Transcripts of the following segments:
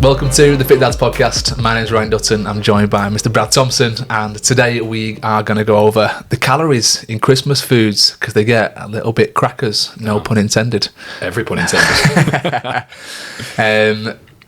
Welcome to the Fit Dads podcast. My name is Ryan Dutton. I'm joined by Mr. Brad Thompson, and today we are going to go over the calories in Christmas foods because they get a little bit crackers, no pun intended. Every pun intended.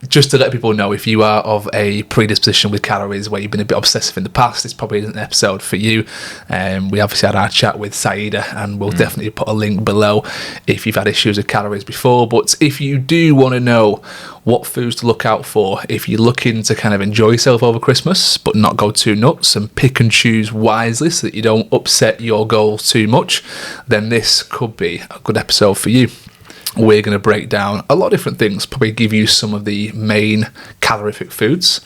Just to let people know, if you are of a predisposition with calories where you've been a bit obsessive in the past, this probably isn't an episode for you. We obviously had our chat with SYEDA, and we'll definitely put a link below if you've had issues with calories before. But if you do want to know what foods to look out for if you're looking to kind of enjoy yourself over Christmas but not go too nuts and pick and choose wisely so that you don't upset your goals too much, then this could be a good episode for you. We're going to break down a lot of different things, probably give you some of the main calorific foods.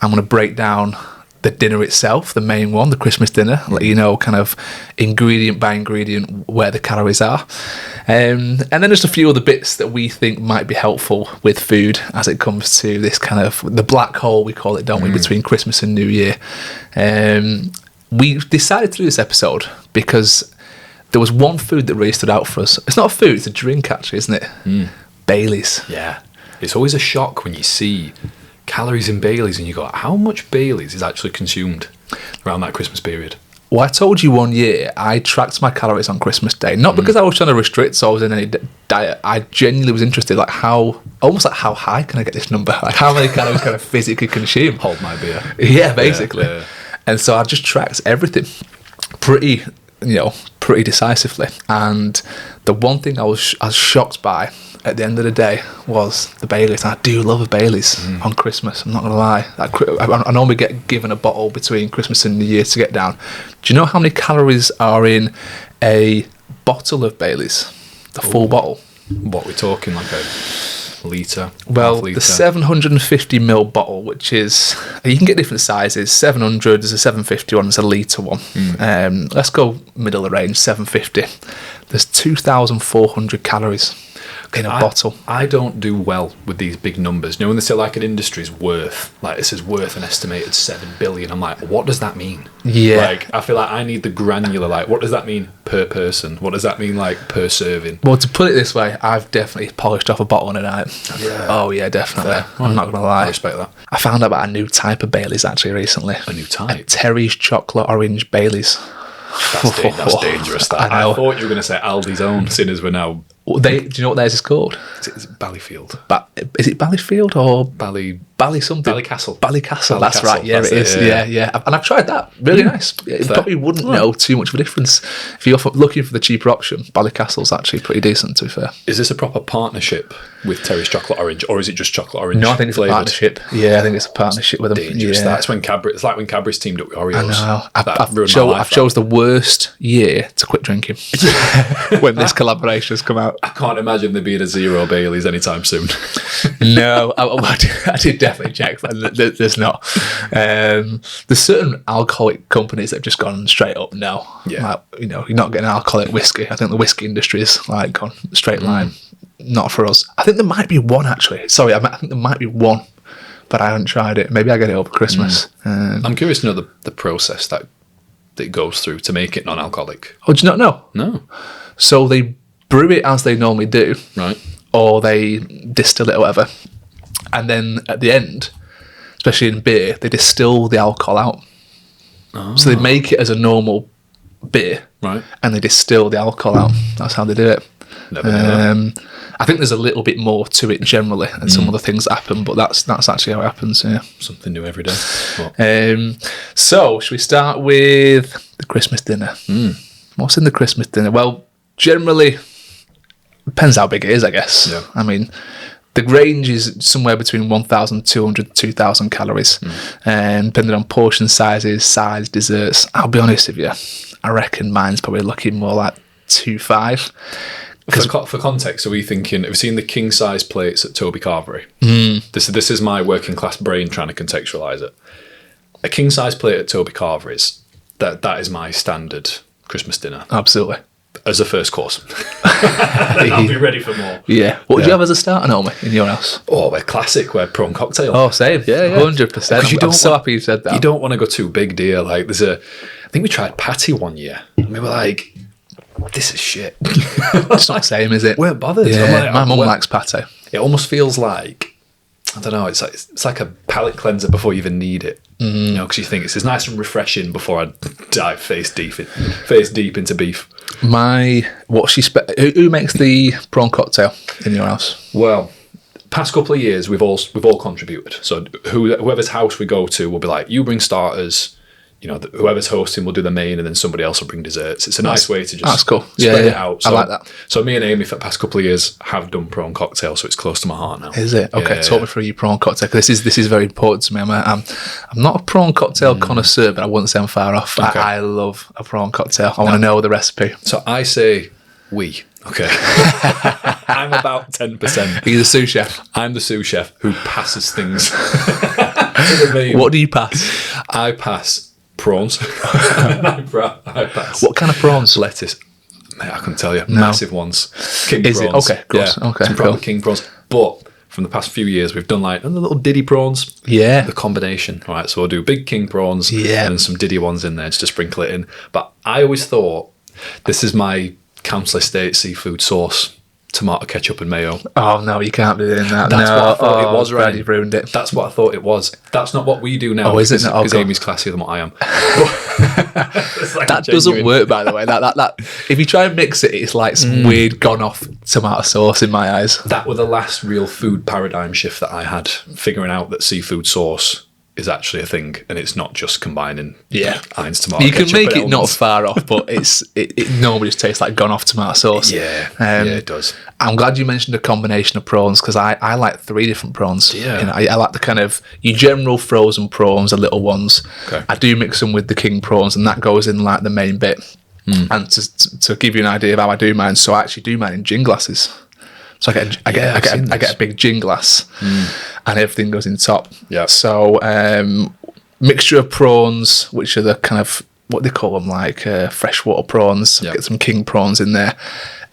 I'm going to break down the dinner itself, the main one, the Christmas dinner, let you know kind of ingredient by ingredient where the calories are. And then just a few other bits that we think might be helpful with food as it comes to this kind of the black hole, we call it, don't we, between Christmas and New Year. We decided to do this episode because there was one food that really stood out for us. It's not a food, it's a drink actually, isn't it? Baileys. Yeah. It's always a shock when you see calories in Baileys and you go, how much Baileys is actually consumed around that Christmas period? Well, I told you one year I tracked my calories on Christmas Day, not because I was trying to restrict, so I was in any diet. I genuinely was interested, like how high can I get this number? Like how many calories can I physically consume? Hold my beer. Yeah, basically. Yeah. And so I just tracked everything pretty decisively. And the one thing I was shocked by at the end of the day was the Baileys. I do love a Baileys on Christmas, I'm not going to lie. I normally get given a bottle between Christmas and New Year to get down. Do you know how many calories are in a bottle of Baileys? The full bottle? What we're talking, like a litre? Well, the 750ml bottle, which is, you can get different sizes. 700, there's a 750 one, there's a litre one. Let's go middle of the range, 750. There's 2,400 calories in a bottle. I don't do well with these big numbers. You know, when they say like an industry's worth, like this is worth an estimated 7 billion, I'm like, what does that mean? Yeah. Like, I feel like I need the granular, like, what does that mean per person? What does that mean, like, per serving? Well, to put it this way, I've definitely polished off a bottle in a night. Yeah. Oh, yeah, definitely. Fair. I'm not going to lie. I respect that. I found out about a new type of Baileys, actually, recently. A new type? Terry's Chocolate Orange Baileys. That's dangerous. That. I thought you were going to say Aldi's own, seeing as we're now... do you know what theirs is called? Is it Ballyfield? Is it Ballyfield or... Bally something. Ballycastle. Ballycastle, that's right. Yeah, it is. Yeah. And I've tried that. Really nice. You probably wouldn't know too much of a difference. If you're looking for the cheaper option, Ballycastle's actually pretty decent, to be fair. Is this a proper partnership with Terry's Chocolate Orange, or is it just Chocolate Orange? No, I think it's flavoured? A partnership. Yeah, I think it's a partnership with them. Dangerous. Yeah. That's when Cadbury... It's like when Cadbury's teamed up with Oreos. I know. I've chose the worst year to quit drinking when this collaboration has come out. I can't imagine there being a zero Baileys anytime soon. No, I did definitely check. There's not. There's certain alcoholic companies that have just gone straight up no. Yeah. Like, you're not getting alcoholic whiskey. I think the whiskey industry is like gone straight line. Not for us. I think there might be one actually. Sorry, I think there might be one, but I haven't tried it. Maybe I get it over Christmas. I'm curious to know the process that it goes through to make it non-alcoholic. Oh, do you not know? No. So they brew it as they normally do. Right. Or they distill it or whatever. And then at the end, especially in beer, they distill the alcohol out. Oh. So they make it as a normal beer. Right. And they distill the alcohol out. That's how they do it. Never knew that. I think there's a little bit more to it generally and some other things that happen, but that's actually how it happens, yeah. Something new every day. So, should we start with the Christmas dinner? What's in the Christmas dinner? Well, generally, depends how big it is, I guess. Yeah. I mean, the range is somewhere between 1,200 to 2,000 calories, and depending on portion sizes, size, desserts. I'll be honest with you, I reckon mine's probably looking more like 2.5. For context, are we thinking, have you seen the king size plates at Toby Carvery? This is my working class brain trying to contextualise it. A king size plate at Toby Carvery's, that is my standard Christmas dinner. Absolutely. As a first course. I'll be ready for more. Yeah. What do you have as a starter, Naomi, in your house? Oh, we're classic. We're prawn cocktail. Oh, same. Yeah. 100%. I'm so happy you said that. You don't want to go too big, do you? Like, I think we tried patty one year. And we were like, this is shit. It's not the same, is it? We're bothered. Yeah, my mum likes pate. It almost feels like, I don't know. It's like a palate cleanser before you even need it. You know, because you think it's nice and refreshing before I dive face deep into beef. Who makes the prawn cocktail in your house? Well, past couple of years we've all contributed. So whoever's house we go to will be like, you bring starters. You know, whoever's hosting will do the main, and then somebody else will bring desserts. It's a nice way to just cool. spread it out. So, I like that. So me and Amy for the past couple of years have done prawn cocktail, so it's close to my heart now. Is it? Okay, talk me through your prawn cocktail, because this is very important to me. I'm not a prawn cocktail connoisseur, but I wouldn't say I'm far off. Okay. I love a prawn cocktail. I want to know the recipe. So I say we. Okay. I'm about 10%. You're the sous chef. I'm the sous chef who passes things to the main. What do you pass? I pass prawns. I pass. What kind of prawns? Lettuce. Mate, I couldn't tell you. Massive ones. King Is prawns. it? Okay, gross. Yeah, Okay, some proper cool. king prawns. But from the past few years, we've done like the little diddy prawns. Yeah. The combination. All right, so we'll do big king prawns Yeah. and some diddy ones in there just to sprinkle it in. But I always thought this is my council estate seafood sauce. Tomato ketchup and mayo. Oh no, you can't be doing that. That's what I thought it was, Brad, right? you've ruined it. That's what I thought it was. That's not what we do now. Oh, is it not? Because Okay. Amy's classier than what I am. That doesn't work, by the way. That if you try and mix it, it's like some weird gone off tomato sauce in my eyes. That was the last real food paradigm shift that I had, figuring out that seafood sauce is actually a thing, and it's not just combining Heinz tomato You can ketchup make and it not elements. far off, but it normally just tastes like gone off tomato sauce. Yeah, it does. I'm glad you mentioned a combination of prawns, because I like 3 different prawns. Yeah. You know, I like the kind of your general frozen prawns, the little ones. Okay. I do mix them with the king prawns, and that goes in like the main bit. And to give you an idea of how I do mine, so I actually do mine in gin glasses. So I get a big gin glass, and everything goes in top. Yeah. So mixture of prawns, which are the kind of what they call them, like freshwater prawns. Yeah. Get some king prawns in there,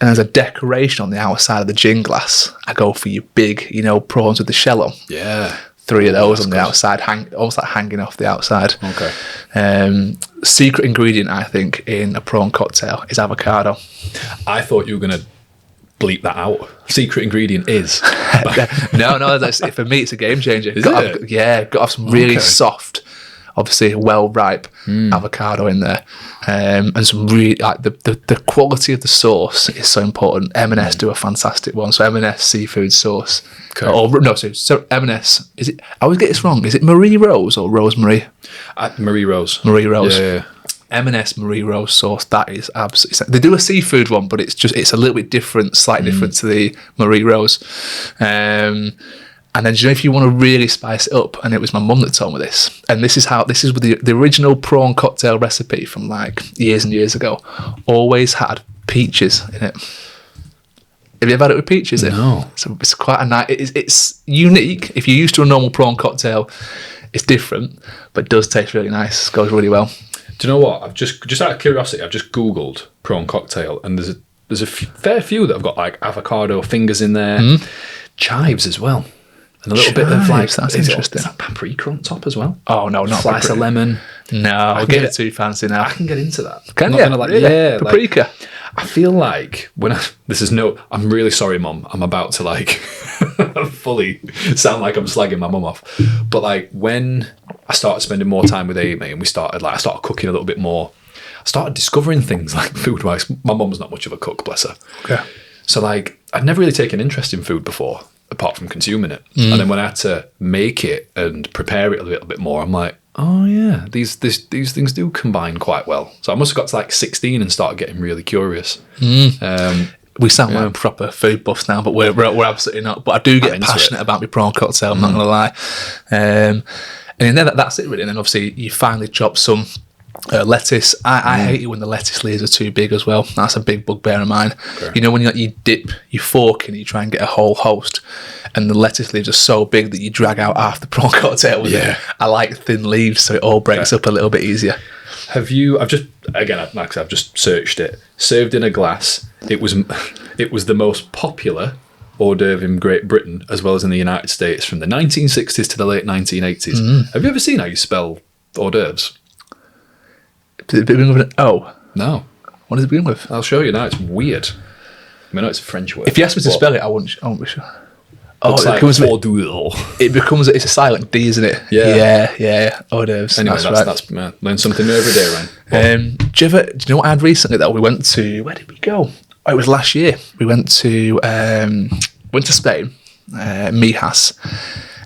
and as a decoration on the outside of the gin glass, I go for your big, prawns with the shell on. Yeah. 3 of those on the good. outside, almost like hanging off the outside. Okay. Secret ingredient, I think, in a prawn cocktail is avocado. I thought you were going to bleep that out. Secret ingredient is. No, for me, it's a game changer. Is got it? Got to have some really Okay. soft, obviously well ripe avocado in there, and some really like the quality of the sauce is so important. M&S do a fantastic one. So M&S seafood sauce. Okay. So M&S, is it? I always get this wrong. Is it Marie Rose or Rosemary? Marie Rose. Marie Rose. Yeah. M&S Marie Rose sauce, that is absolutely... They do a seafood one, but it's a little bit different, slightly different to the Marie Rose. And then, if you want to really spice it up, and it was my mum that told me this, and this is with the original prawn cocktail recipe from like years and years ago, always had peaches in it. Have you ever had it with peaches in? No. So it's quite a nice... It's unique. If you're used to a normal prawn cocktail, it's different, but it does taste really nice. It goes really well. Do you know what? I've just out of curiosity, I've just Googled prawn cocktail, and there's a fair few that have got like avocado fingers in there, chives as well, and a little bit of like that's is interesting. that paprika on top as well? Oh no, not Slice of paprika. lemon. No, I'll get get it. it too fancy now. I can get into that. Can I'm you? not gonna, like, Really? yeah, Paprika. Like, I feel like I'm really sorry, Mum. I'm about to like fully sound like I'm slagging my mum off. But like when I started spending more time with Amy and I started cooking a little bit more, I started discovering things like food wise. My mum's not much of a cook, bless her. Okay. So like I'd never really taken interest in food before, apart from consuming it. And then when I had to make it and prepare it a little bit more, I'm like, oh yeah, these things do combine quite well. So I must have got to like 16 and started getting really curious. We sound like proper food buffs now, but we're absolutely not. But I do get into passionate it. about my prawn cocktail, I'm not going to lie. And then that's it really. And then obviously you finally chop some lettuce. I hate it when the lettuce leaves are too big as well. That's a big bugbear of mine. Okay. When you dip your fork and you try and get a whole host, and the lettuce leaves are so big that you drag out half the prawn cocktail with it. I like thin leaves, so it all breaks up a little bit easier. I've just searched it. Served in a glass. It was the most popular hors d'oeuvre in Great Britain as well as in the United States from the 1960s to the late 1980s. Have you ever seen how you spell hors d'oeuvres? Does it begin with an O? No. What does it begin with? I'll show you now. It's weird. I know it's a French word. If you asked me to spell it, I wouldn't be sure. Looks like becomes it's a silent D, isn't it? Yeah. Hors d'oeuvres. Anyway, that's learn something new every day, Ryan. Do you know what I had recently though? We went to, where did we go? Oh, it was last year. We went to Spain, Mijas,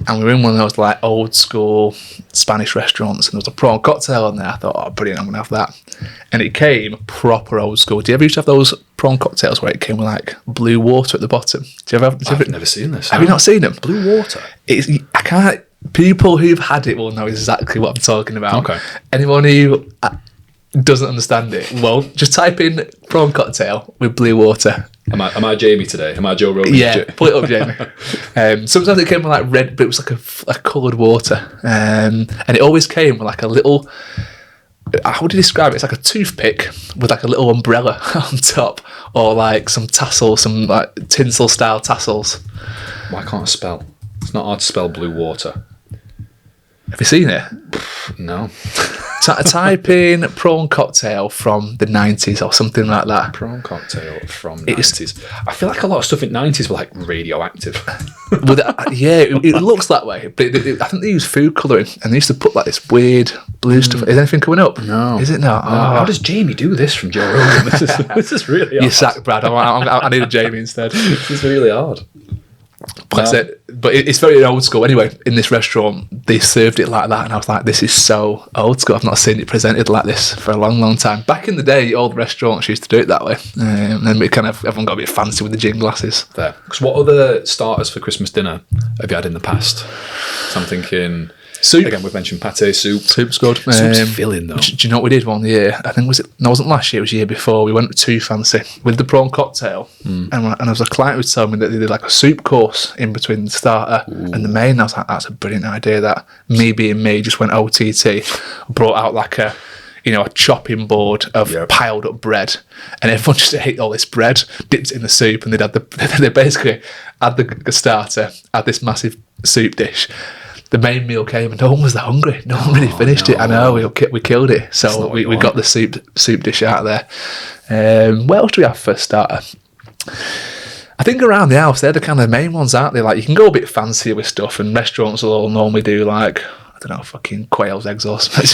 and we were in one of those like old school Spanish restaurants, and there was a prawn cocktail on there. I thought, oh, brilliant, I'm gonna have that. And it came proper old school. Do you ever used to have those prawn cocktails where it came with like blue water at the bottom? I've never seen this. Have you not seen them? Blue water? I can't. People who've had it will know exactly what I'm talking about. Okay. Anyone who doesn't understand it, well, just type in prawn cocktail with blue water. Am I Jamie today? Am I Joe Rogan? Yeah, pull it up, Jamie. Sometimes it came with like red, but it was like a coloured water, and it always came with like a little. How would you describe it? It's like a toothpick with like a little umbrella on top, or like some tassels, some like tinsel style tassels. Why can't I spell? It's not hard to spell blue water. Have you seen it? No. Type in prawn cocktail from the 90s or something like that. Prawn cocktail from 90s. I feel like a lot of stuff in 90s were like radioactive. It looks that way. But I think they use food colouring, and they used to put like this weird blue stuff. Is anything coming up? No. Is it not? No. How does Jamie do this from Joe Rogan? This is really hard. You're sacked, Brad. I need a Jamie instead. This is really hard. But it's very old school. Anyway, in this restaurant, they served it like that, and I was like, this is so old school. I've not seen it presented like this for a long, long time. Back in the day, all the restaurants used to do it that way. And then everyone got a bit fancy with the gin glasses. There. Because what other starters for Christmas dinner have you had in the past? So I'm thinking... Soup. Again, we've mentioned pate soup. Soup's good. Soup's filling, though. Do you know what we did one year? I think it wasn't last year, it was the year before. We went too fancy with the prawn cocktail. And there was a client who was telling me that they did like a soup course in between the starter and the main. And I was like, that's a brilliant idea. That me being me just went OTT, brought out like a chopping board of piled up bread, and everyone just ate all this bread, dipped it in the soup, and they basically had the starter, had this massive soup dish. The main meal came and no one was that hungry. No one really finished it. I know, we killed it. So we got the soup dish out of there. What else do we have for a starter? I think around the house, they're the kind of main ones, aren't they? Like, you can go a bit fancier with stuff, and restaurants will all normally do like, I don't know, fucking quail's eggs or something.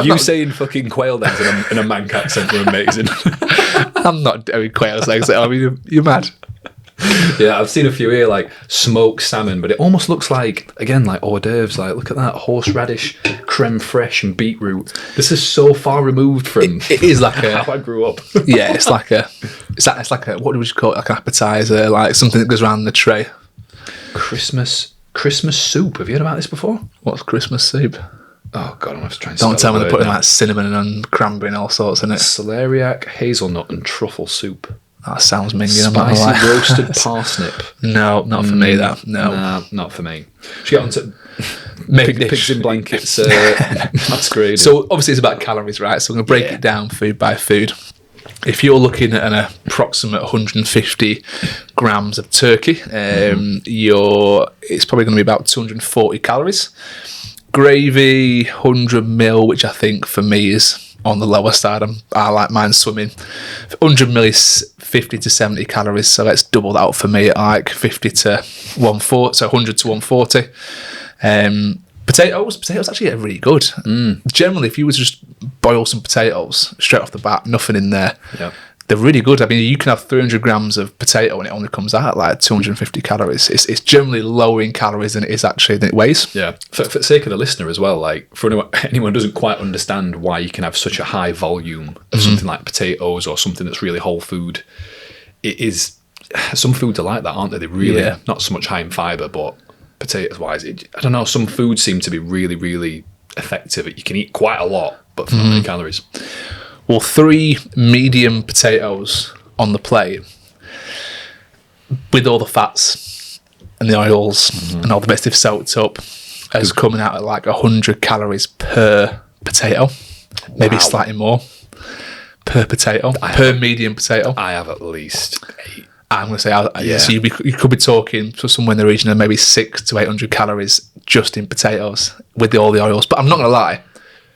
You saying fucking quail's eggs in a Manc accent were amazing. I'm not doing quail's eggs. I mean, you're mad. Yeah, I've seen a few here, like smoked salmon, but it almost looks like, again, like hors d'oeuvres. Like, look at that, horseradish, creme fraiche, and beetroot. This is so far removed from it is like how I grew up. Yeah, it's like a what would you call it? Like an appetizer, like something that goes around the tray. Christmas soup. Have you heard about this before? What's Christmas soup? Oh god, I'm going to have to try and don't tell me they're putting now. like cinnamon and cranberry and all sorts in it. Celeriac, hazelnut, and truffle soup. That sounds minging. I'm not gonna lie. Spicy roasted parsnip. No, not for me. That no, nah, not for me. Should we get on to pigs in blankets? That's great. So obviously it's about calories, right? So I'm going to break it down food by food. If you're looking at an approximate 150 grams of turkey, it's probably going to be about 240 calories. Gravy, 100 ml, which I think for me is on the lower side. I like mine swimming. 100 ml is 50 to 70 calories, so let's double that up for me at like 50 to 140, so 100 to 140. Potatoes actually get really good. Generally, if you were to just boil some potatoes straight off the bat, nothing in there, they're really good. I mean, you can have 300 grams of potato and it only comes out at like 250 calories. It's generally lower in calories than it is actually than it weighs. Yeah. For the sake of the listener as well, like for anyone who doesn't quite understand why you can have such a high volume of something like potatoes or something that's really whole food, it is, some foods are like that, aren't they? They're really not so much high in fibre, but potatoes wise, I don't know, some foods seem to be really, really effective. You can eat quite a lot, but for not many calories. Well, 3 medium potatoes on the plate with all the fats and the oils and all the best they've soaked up is coming out at like 100 calories per potato, maybe slightly more per potato, per medium potato. I have at least 8. I'm going to say, so you could be talking somewhere in the region of maybe 600 to 800 calories just in potatoes with all the oils. But I'm not going to lie,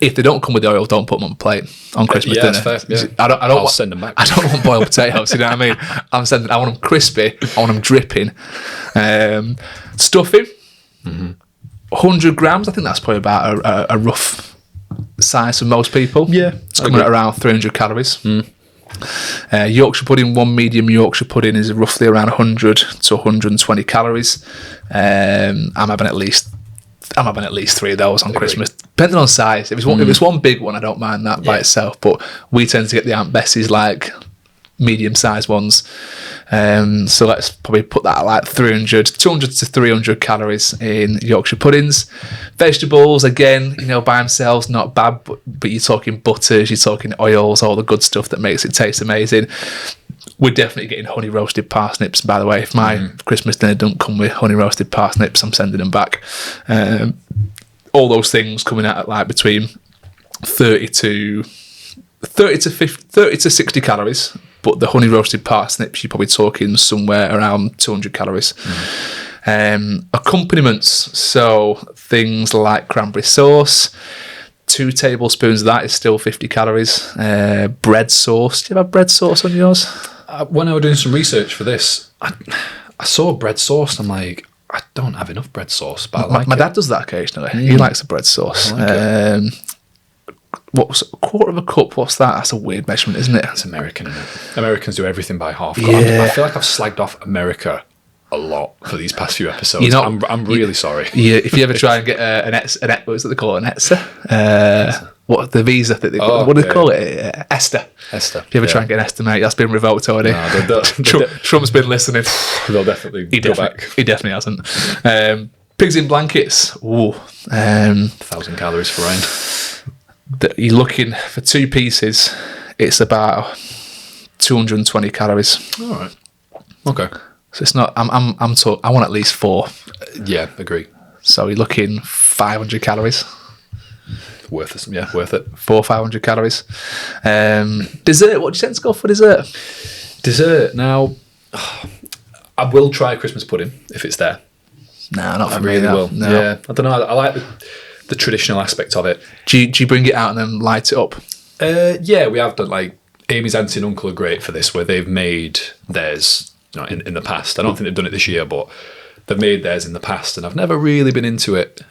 If they don't come with the oil, don't put them on the plate on Christmas dinner. That's fair. Yeah. I'll send them back. I don't want boiled potatoes. You know what I mean? I want them crispy. I want them dripping. Stuffing. 100 grams. I think that's probably about a rough size for most people. Yeah, it's coming at around 300 calories. Yorkshire pudding, one medium Yorkshire pudding is roughly around 100 to 120 calories. I'm having at least 3 of those on Christmas, depending on size. If it's one big one, I don't mind that by itself, but we tend to get the Aunt Bessie's like medium sized ones. So let's probably put that at like 200 to 300 calories in Yorkshire puddings. Vegetables, again, by themselves, not bad, but you're talking butters, you're talking oils, all the good stuff that makes it taste amazing. We're definitely getting honey roasted parsnips, by the way. If my Christmas dinner don't come with honey roasted parsnips, I'm sending them back. All those things coming out at like between 30 to 60 calories, but the honey roasted parsnips, you're probably talking somewhere around 200 calories. Accompaniments, so things like cranberry sauce, 2 tablespoons of that is still 50 calories. Bread sauce, do you have bread sauce on yours? When I was doing some research for this, I saw bread sauce and I'm like, I don't have enough bread sauce, but my dad does that occasionally. He likes the bread sauce. What's a quarter of a cup? What's that? That's a weird measurement, isn't it? It's American, isn't it? Americans do everything by half. Yeah. I feel like I've slagged off America a lot for these past few episodes. I'm really sorry. Yeah, if you ever try and get what is it they call it? An ETSA? What the visa that they call, what do they call it? ESTA. ESTA. If you ever try and get an ESTA, mate, that's been revoked already. No, Trump's been listening. They'll definitely go back. He definitely hasn't. Pigs in blankets. Ooh. 1,000 calories for Ryan. You're looking for 2 pieces. It's about 220 calories. All right. Okay. So it's not. I want at lext 4. Yeah, agree. So you're looking 500 calories. Worth it. Yeah, worth it. 500 calories. Dessert. What do you tend to go for dessert? Dessert. Now, I will try Christmas pudding if it's there. No, not for me. I really will. No. Yeah, I don't know. I like the traditional aspect of it. Do you bring it out and then light it up? Yeah, we have done. Like Amy's auntie and uncle are great for this, where they've made theirs in the past. I don't think they've done it this year, but they've made theirs in the past, and I've never really been into it,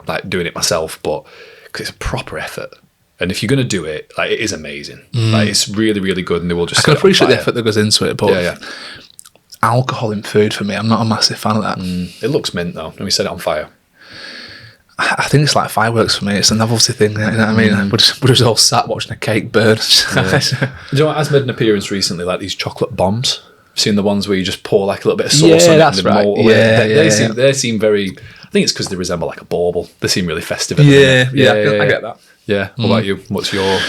like doing it myself, but because it's a proper effort. And if you're going to do it, like, it is amazing. Like, it's really, really good, and they will just. I can appreciate the effort that goes into it, but yeah. Alcohol in food for me, I'm not a massive fan of that. It looks mint though, and we set it on fire. I think it's like fireworks for me. It's a novelty thing. You know what I mean? We're just all sat watching a cake burn. Yeah. Do you know what has made an appearance recently? Like these chocolate bombs. I've seen the ones where you just pour like a little bit of sauce on it. That's right. They seem very. I think it's because they resemble like a bauble. They seem really festive. I get that. Yeah. What about you? What's your?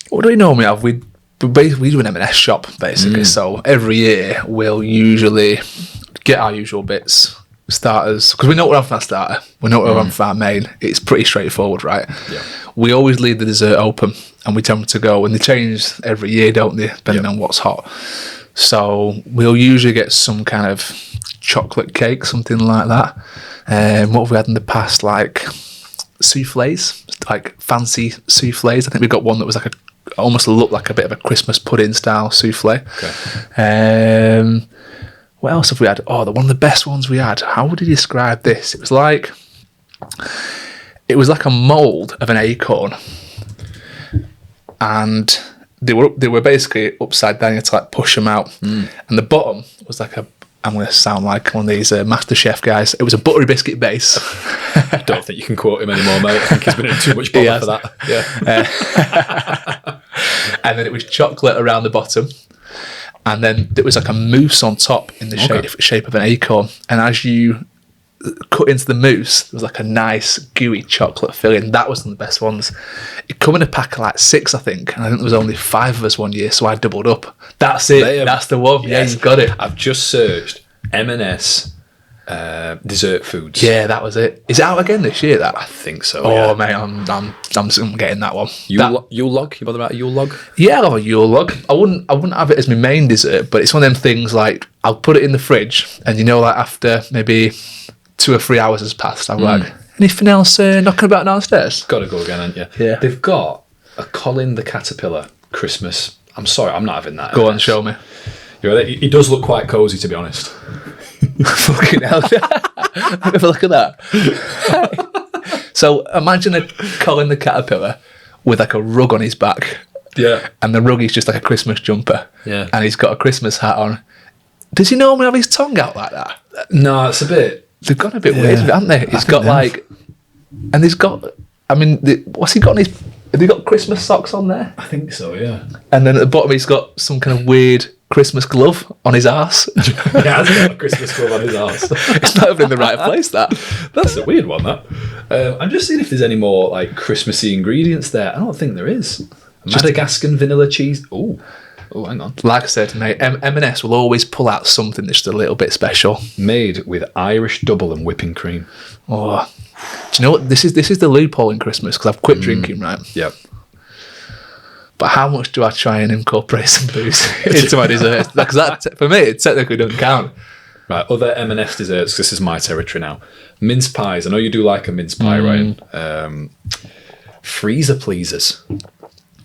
What do we normally have? We do an M&S shop basically. So every year we'll usually get our usual bits. Starters, because we know what we're having for our starter, we know what we're having for our main. It's pretty straightforward, right? Yeah. We always leave the dessert open, and we tend to go, and they change every year, don't they, depending on what's hot. So we'll usually get some kind of chocolate cake, something like that. What have we had in the past? Like souffles, like fancy souffles. I think we got one that was like almost looked like a bit of a Christmas pudding style souffle. Okay. What else have we had? Oh, one of the best ones we had. How would you describe this? It was like a mould of an acorn, and they were basically upside down. You had to like push them out, and the bottom was like I'm going to sound like one of these MasterChef guys. It was a buttery biscuit base. I don't think you can quote him anymore, mate. I think he's been in too much bother for that. Yeah. And then it was chocolate around the bottom. And then there was like a mousse on top in the shape of an acorn. And as you cut into the mousse, there was like a nice gooey chocolate filling. That was one of the best ones. It come in a pack of like 6, I think. And I think there was only 5 of us one year, so I doubled up. That's it. That's the one. Yes. Yeah, you've got it. I've just searched M&S dessert foods. Yeah, that was it. Is it out again this year? That I think so. Oh mate, I'm getting that one. Yule log. You bother about a Yule log? Yeah, I love a Yule log. I wouldn't have it as my main dessert, but it's one of them things like I'll put it in the fridge, and like after maybe 2 or 3 hours has passed, I'm like, Anything else knocking about downstairs? Got to go again, haven't you? Yeah. They've got a Colin the Caterpillar Christmas. I'm sorry, I'm not having that. Go on, show me. He does look quite cosy, to be honest. Fucking hell. Have a look at that. So imagine a Colin the Caterpillar with like a rug on his back. Yeah. And the rug is just like a Christmas jumper. Yeah. And he's got a Christmas hat on. Does he normally have his tongue out like that? No, it's a bit... They've gone a bit weird, haven't they? He's got like... And he's got... I mean, what's he got on his... Have he got Christmas socks on there? I think so, yeah. And then at the bottom he's got some kind of weird Christmas glove on his arse. Yeah, has got a Christmas glove on his arse. It's not even in the right place, that. That's a weird one, that. I'm just seeing if there's any more like Christmassy ingredients there. I don't think there is. Madagascan vanilla cheese. Oh, hang on. Like I said, mate, M&S will always pull out something that's just a little bit special. Made with Irish double and whipping cream. Oh, do you know what? This is the loophole in Christmas because I've quit drinking, right? Yeah. But how much do I try and incorporate some booze into my desserts? Because that, for me, it technically doesn't count. Right, other M&S desserts. This is my territory now. Mince pies. I know you do like a mince pie, Ryan. Freezer pleasers.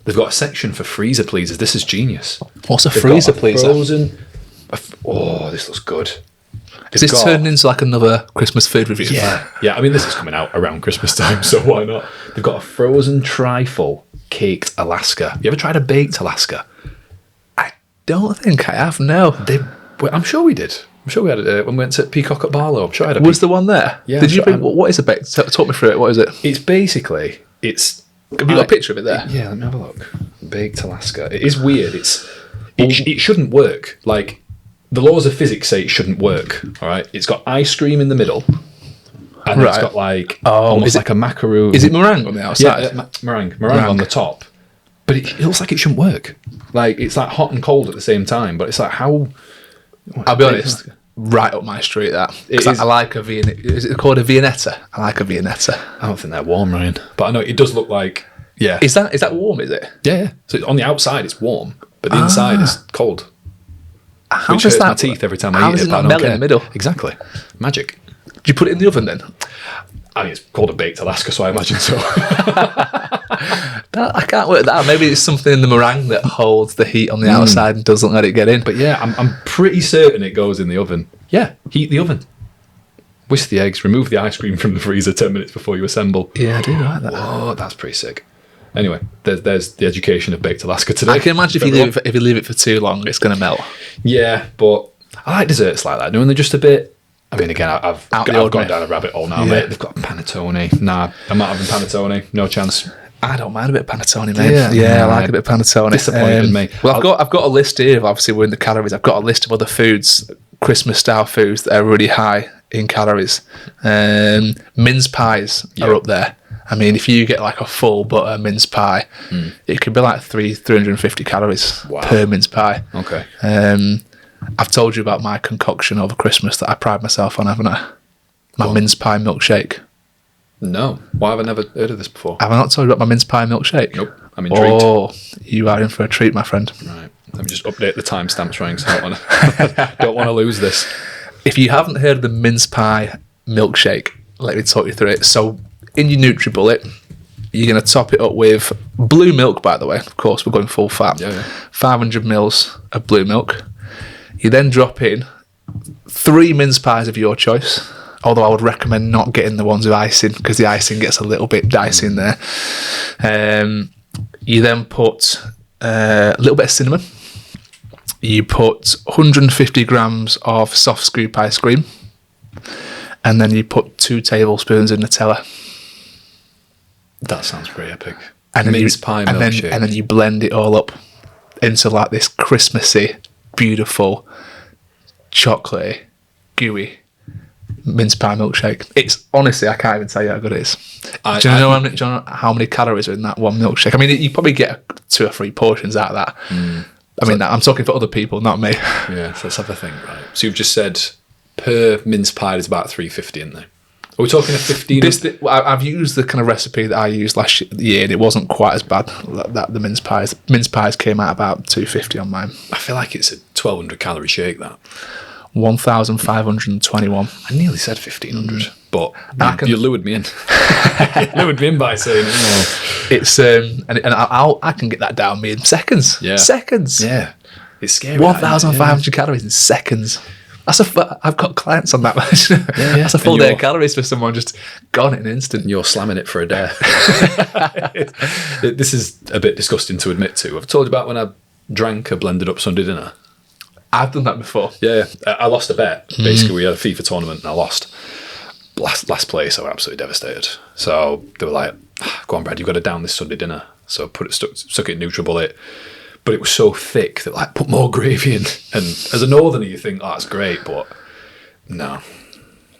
They've got a section for freezer pleasers. This is genius. What's a They've freezer got a pleaser? Frozen. Oh, this looks good. Is this turning into like another Christmas food review? Yeah. Yeah, I mean, this is coming out around Christmas time, so why not? They've got a frozen trifle caked Alaska. You ever tried a baked Alaska? I don't think I have, no. I'm sure we did. I'm sure we had it when we went to Peacock at Barlow. I'm sure I had a Was the one there? Yeah, Did you I'm bring, sure what is a baked? Talk me through it. What is it? It's basically, Have you got a picture of it there? Yeah, let me have a look. Baked Alaska. It is weird. It shouldn't work. Like, the laws of physics say it shouldn't work. All right. It's got ice cream in the middle, and it's got like almost like a macaroon. Is it meringue on the outside? Yeah, meringue on the top. But it looks like it shouldn't work. Like, it's like hot and cold at the same time. But it's like how. I'll be honest. Right up my street, that. I like a Viennetta. Is it called a Viennetta? I like a Viennetta. I don't think they're warm, Ryan. But I know it does look like. Yeah. Is that warm? Is it? Yeah. So on the outside it's warm, but the inside is cold. How Which does hurts that my teeth every time I how eat does it. Not But I melt don't in care. the middle? Exactly. Magic. Do you put it in the oven then? I mean, it's called a baked Alaska, so I imagine so. I can't work that out. Maybe it's something in the meringue that holds the heat on the outside and doesn't let it get in. But yeah, I'm pretty certain it goes in the oven. Yeah, heat the oven. Whisk the eggs, remove the ice cream from the freezer 10 minutes before you assemble. Yeah, I do like that. Oh, that's pretty sick. Anyway, there's the education of baked Alaska today. I can imagine if you leave it for too long, it's going to melt. Yeah, but I like desserts like that. Knowing they're just a bit. I mean, again, I've gone down a rabbit hole now, mate. They've got panettone. Nah, I'm not having panettone. No chance. I don't mind a bit of panettone, mate. Yeah, I like a bit of panettone. Disappointed me. Well, I've got a list here. Obviously, we're in the calories. I've got a list of other foods, Christmas style foods that are really high in calories. Mince pies are up there. I mean, if you get like a full butter mince pie, it could be like 350 calories per mince pie. Okay. I've told you about my concoction over Christmas that I pride myself on, haven't I? My Mincepie Milkshake. No. Why have I never heard of this before? Have I not told you about my Mincepie Milkshake? Nope. I'm intrigued. Oh, you are in for a treat, my friend. Right. Let me just update the timestamps, Ryan, because I don't want to lose this. If you haven't heard of the Mincepie Milkshake, let me talk you through it. So, in your NutriBullet, you're going to top it up with blue milk, by the way. Of course, we're going full fat. Yeah. 500 mils of blue milk. You then drop in 3 mince pies of your choice, although I would recommend not getting the ones with icing because the icing gets a little bit dicey in there. You then put a little bit of cinnamon. You put 150 grams of soft scoop ice cream, and then you put 2 tablespoons of Nutella. That sounds pretty epic. And then Mince pie milkshake. and then you blend it all up into like this Christmassy, beautiful, chocolatey, gooey mince pie milkshake. It's honestly, I can't even tell you how good it is. Do you know how many calories are in that one milkshake? I mean, you probably get 2 or 3 portions out of that. I mean, I'm talking for other people, not me. Yeah, so let's have a think, right? So you've just said per mince pie is about 350 in there. Are we talking a 15? I've used the kind of recipe that I used last year, and it wasn't quite as bad. That the mince pies. Mince pies came out about 250 on mine. I feel like it's a 1,200 calorie shake, that. 1,521. I nearly said 1,500, but you lured me in. You lured me in by saying, It's and I can get that down me in seconds. Yeah. Seconds. yeah, it's scary. 1,500 calories in seconds. I've got clients on that much. That's a full day of calories for someone just gone in an instant. You're slamming it for a day. This is a bit disgusting to admit to. I've told you about when I drank a blended up Sunday dinner. I've done that before. Yeah, I lost a bet. Basically, we had a FIFA tournament and I lost. Last place, I was absolutely devastated. So they were like, "Go on, Brad, you've got to down this Sunday dinner." So stuck it in NutriBullet. But it was so thick that like, put more gravy in. And as a northerner, you think, oh, that's great, but no.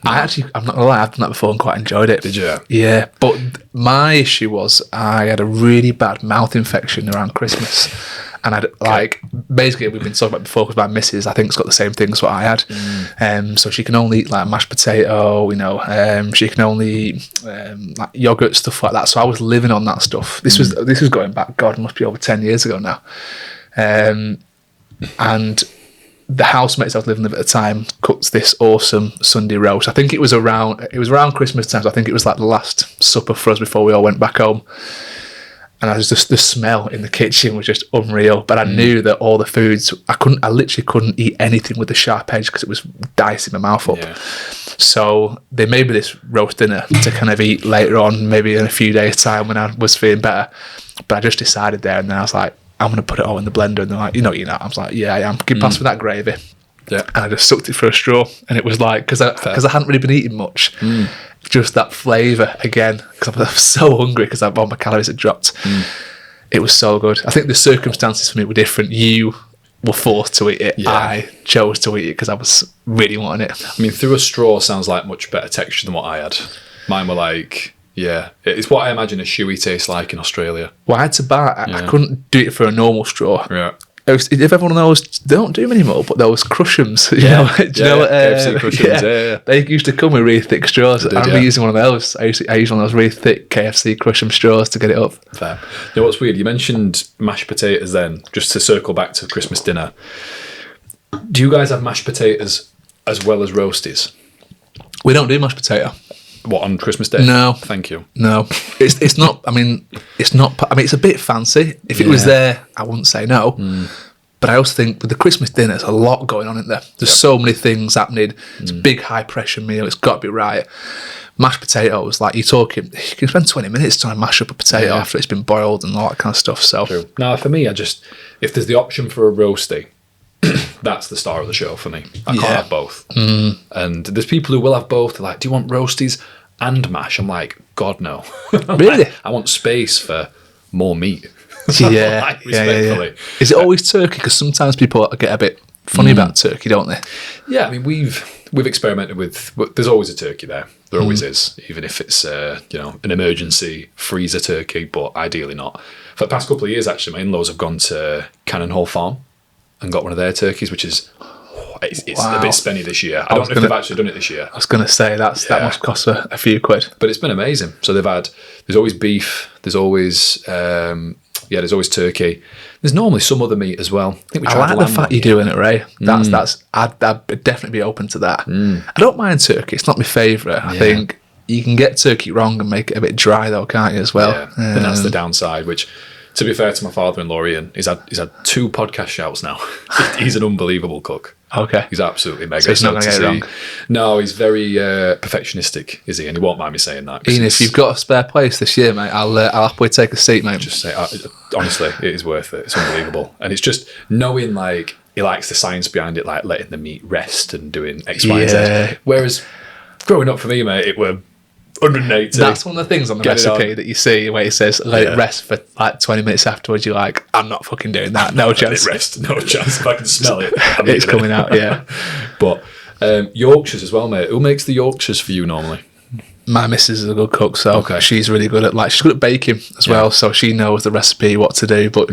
I'm not gonna lie, I've done that before and quite enjoyed it. Did you? Yeah, but my issue was I had a really bad mouth infection around Christmas. And basically we've been talking about before because my missus, I think, has got the same thing as what I had. So she can only eat like mashed potato, she can only eat like yogurt, stuff like that. So I was living on that stuff. This was going back, God, it must be over 10 years ago now. And the housemates I was living with at the time cooked this awesome Sunday roast. I think it was around Christmas time. So I think it was like the last supper for us before we all went back home. And I was just, the smell in the kitchen was just unreal. But I knew that all the foods, I literally couldn't eat anything with the sharp edge because it was dicing my mouth up. Yeah. So they made me this roast dinner to kind of eat later on, maybe in a few days' time when I was feeling better. But I just decided there and then I was like, I'm going to put it all in the blender. And they're like, you're not. I was like, yeah, I am. Give pass with that gravy. Yeah. And I just sucked it for a straw. And it was like, because I hadn't really been eating much. Just that flavour again, because I was so hungry because all my calories had dropped. It was so good. I think the circumstances for me were different. You were forced to eat it. Yeah. I chose to eat it because I was really wanting it. I mean, through a straw sounds like much better texture than what I had. Mine were like, yeah, it's what I imagine a shoey tastes like in Australia. Well, I had to buy. I couldn't do it for a normal straw. Yeah. If everyone knows, they don't do them anymore, but those Crush'ems, you know KFC Crush'ems, they used to come with really thick straws. I remember using one of those. I used one of those really thick KFC Crush'em straws to get it up. Fair. You know what's weird? You mentioned mashed potatoes then, just to circle back to Christmas dinner. Do you guys have mashed potatoes as well as roasties? We don't do mashed potato. What, on Christmas Day? No. Thank you. No. It's not, it's a bit fancy. If it was there, I wouldn't say no. But I also think with the Christmas dinner, there's a lot going on in there. There's so many things happening. It's a big high pressure meal. It's got to be right. Mashed potatoes, like you can spend 20 minutes trying to mash up a potato after it's been boiled and all that kind of stuff. So true. Now, for me, if there's the option for a roasty, that's the star of the show for me. I can't have both. And there's people who will have both. They're like, do you want roasties and mash? I'm like, God, no. Really? I want space for more meat. Yeah. Respectfully. Is it always turkey? Because sometimes people get a bit funny about turkey, don't they? Yeah, I mean, we've experimented with. There's always a turkey there. There always is, even if it's an emergency freezer turkey, but ideally not. For the past couple of years, actually, my in-laws have gone to Cannon Hall Farm and got one of their turkeys, which is it's a bit spenny this year. I don't know if they've actually done it this year. I was going to say that must cost a few quid, but it's been amazing. So there's always beef. There's always turkey. There's normally some other meat as well. I think we tried like the fact you're doing it, Ray. I'd definitely be open to that. I don't mind turkey. It's not my favourite. I think you can get turkey wrong and make it a bit dry though, can't you, as well? Yeah. And that's the downside, which, to be fair to my father-in-law, Ian, he's had 2 podcast shouts now. He's an unbelievable cook. Okay. He's absolutely mega. So he's not going to get it wrong? No, he's very perfectionistic, is he? And he won't mind me saying that. Ian, if you've got a spare place this year, mate, I'll happily take a seat, mate. Just say, honestly, it is worth it. It's unbelievable. And it's just knowing, like, he likes the science behind it, like letting the meat rest and doing X, Y, and Z. Whereas growing up for me, mate, it were 180. That's one of the things on the recipe that you see where it says let it rest for like 20 minutes afterwards. You're like, I'm not fucking doing that. No chance. Let it rest. No chance. If I can smell it, it's coming out. Yeah. But Yorkshires as well, mate. Who makes the Yorkshires for you normally? My missus is a good cook, so she's really good at she's good at baking as well. So she knows the recipe, what to do. But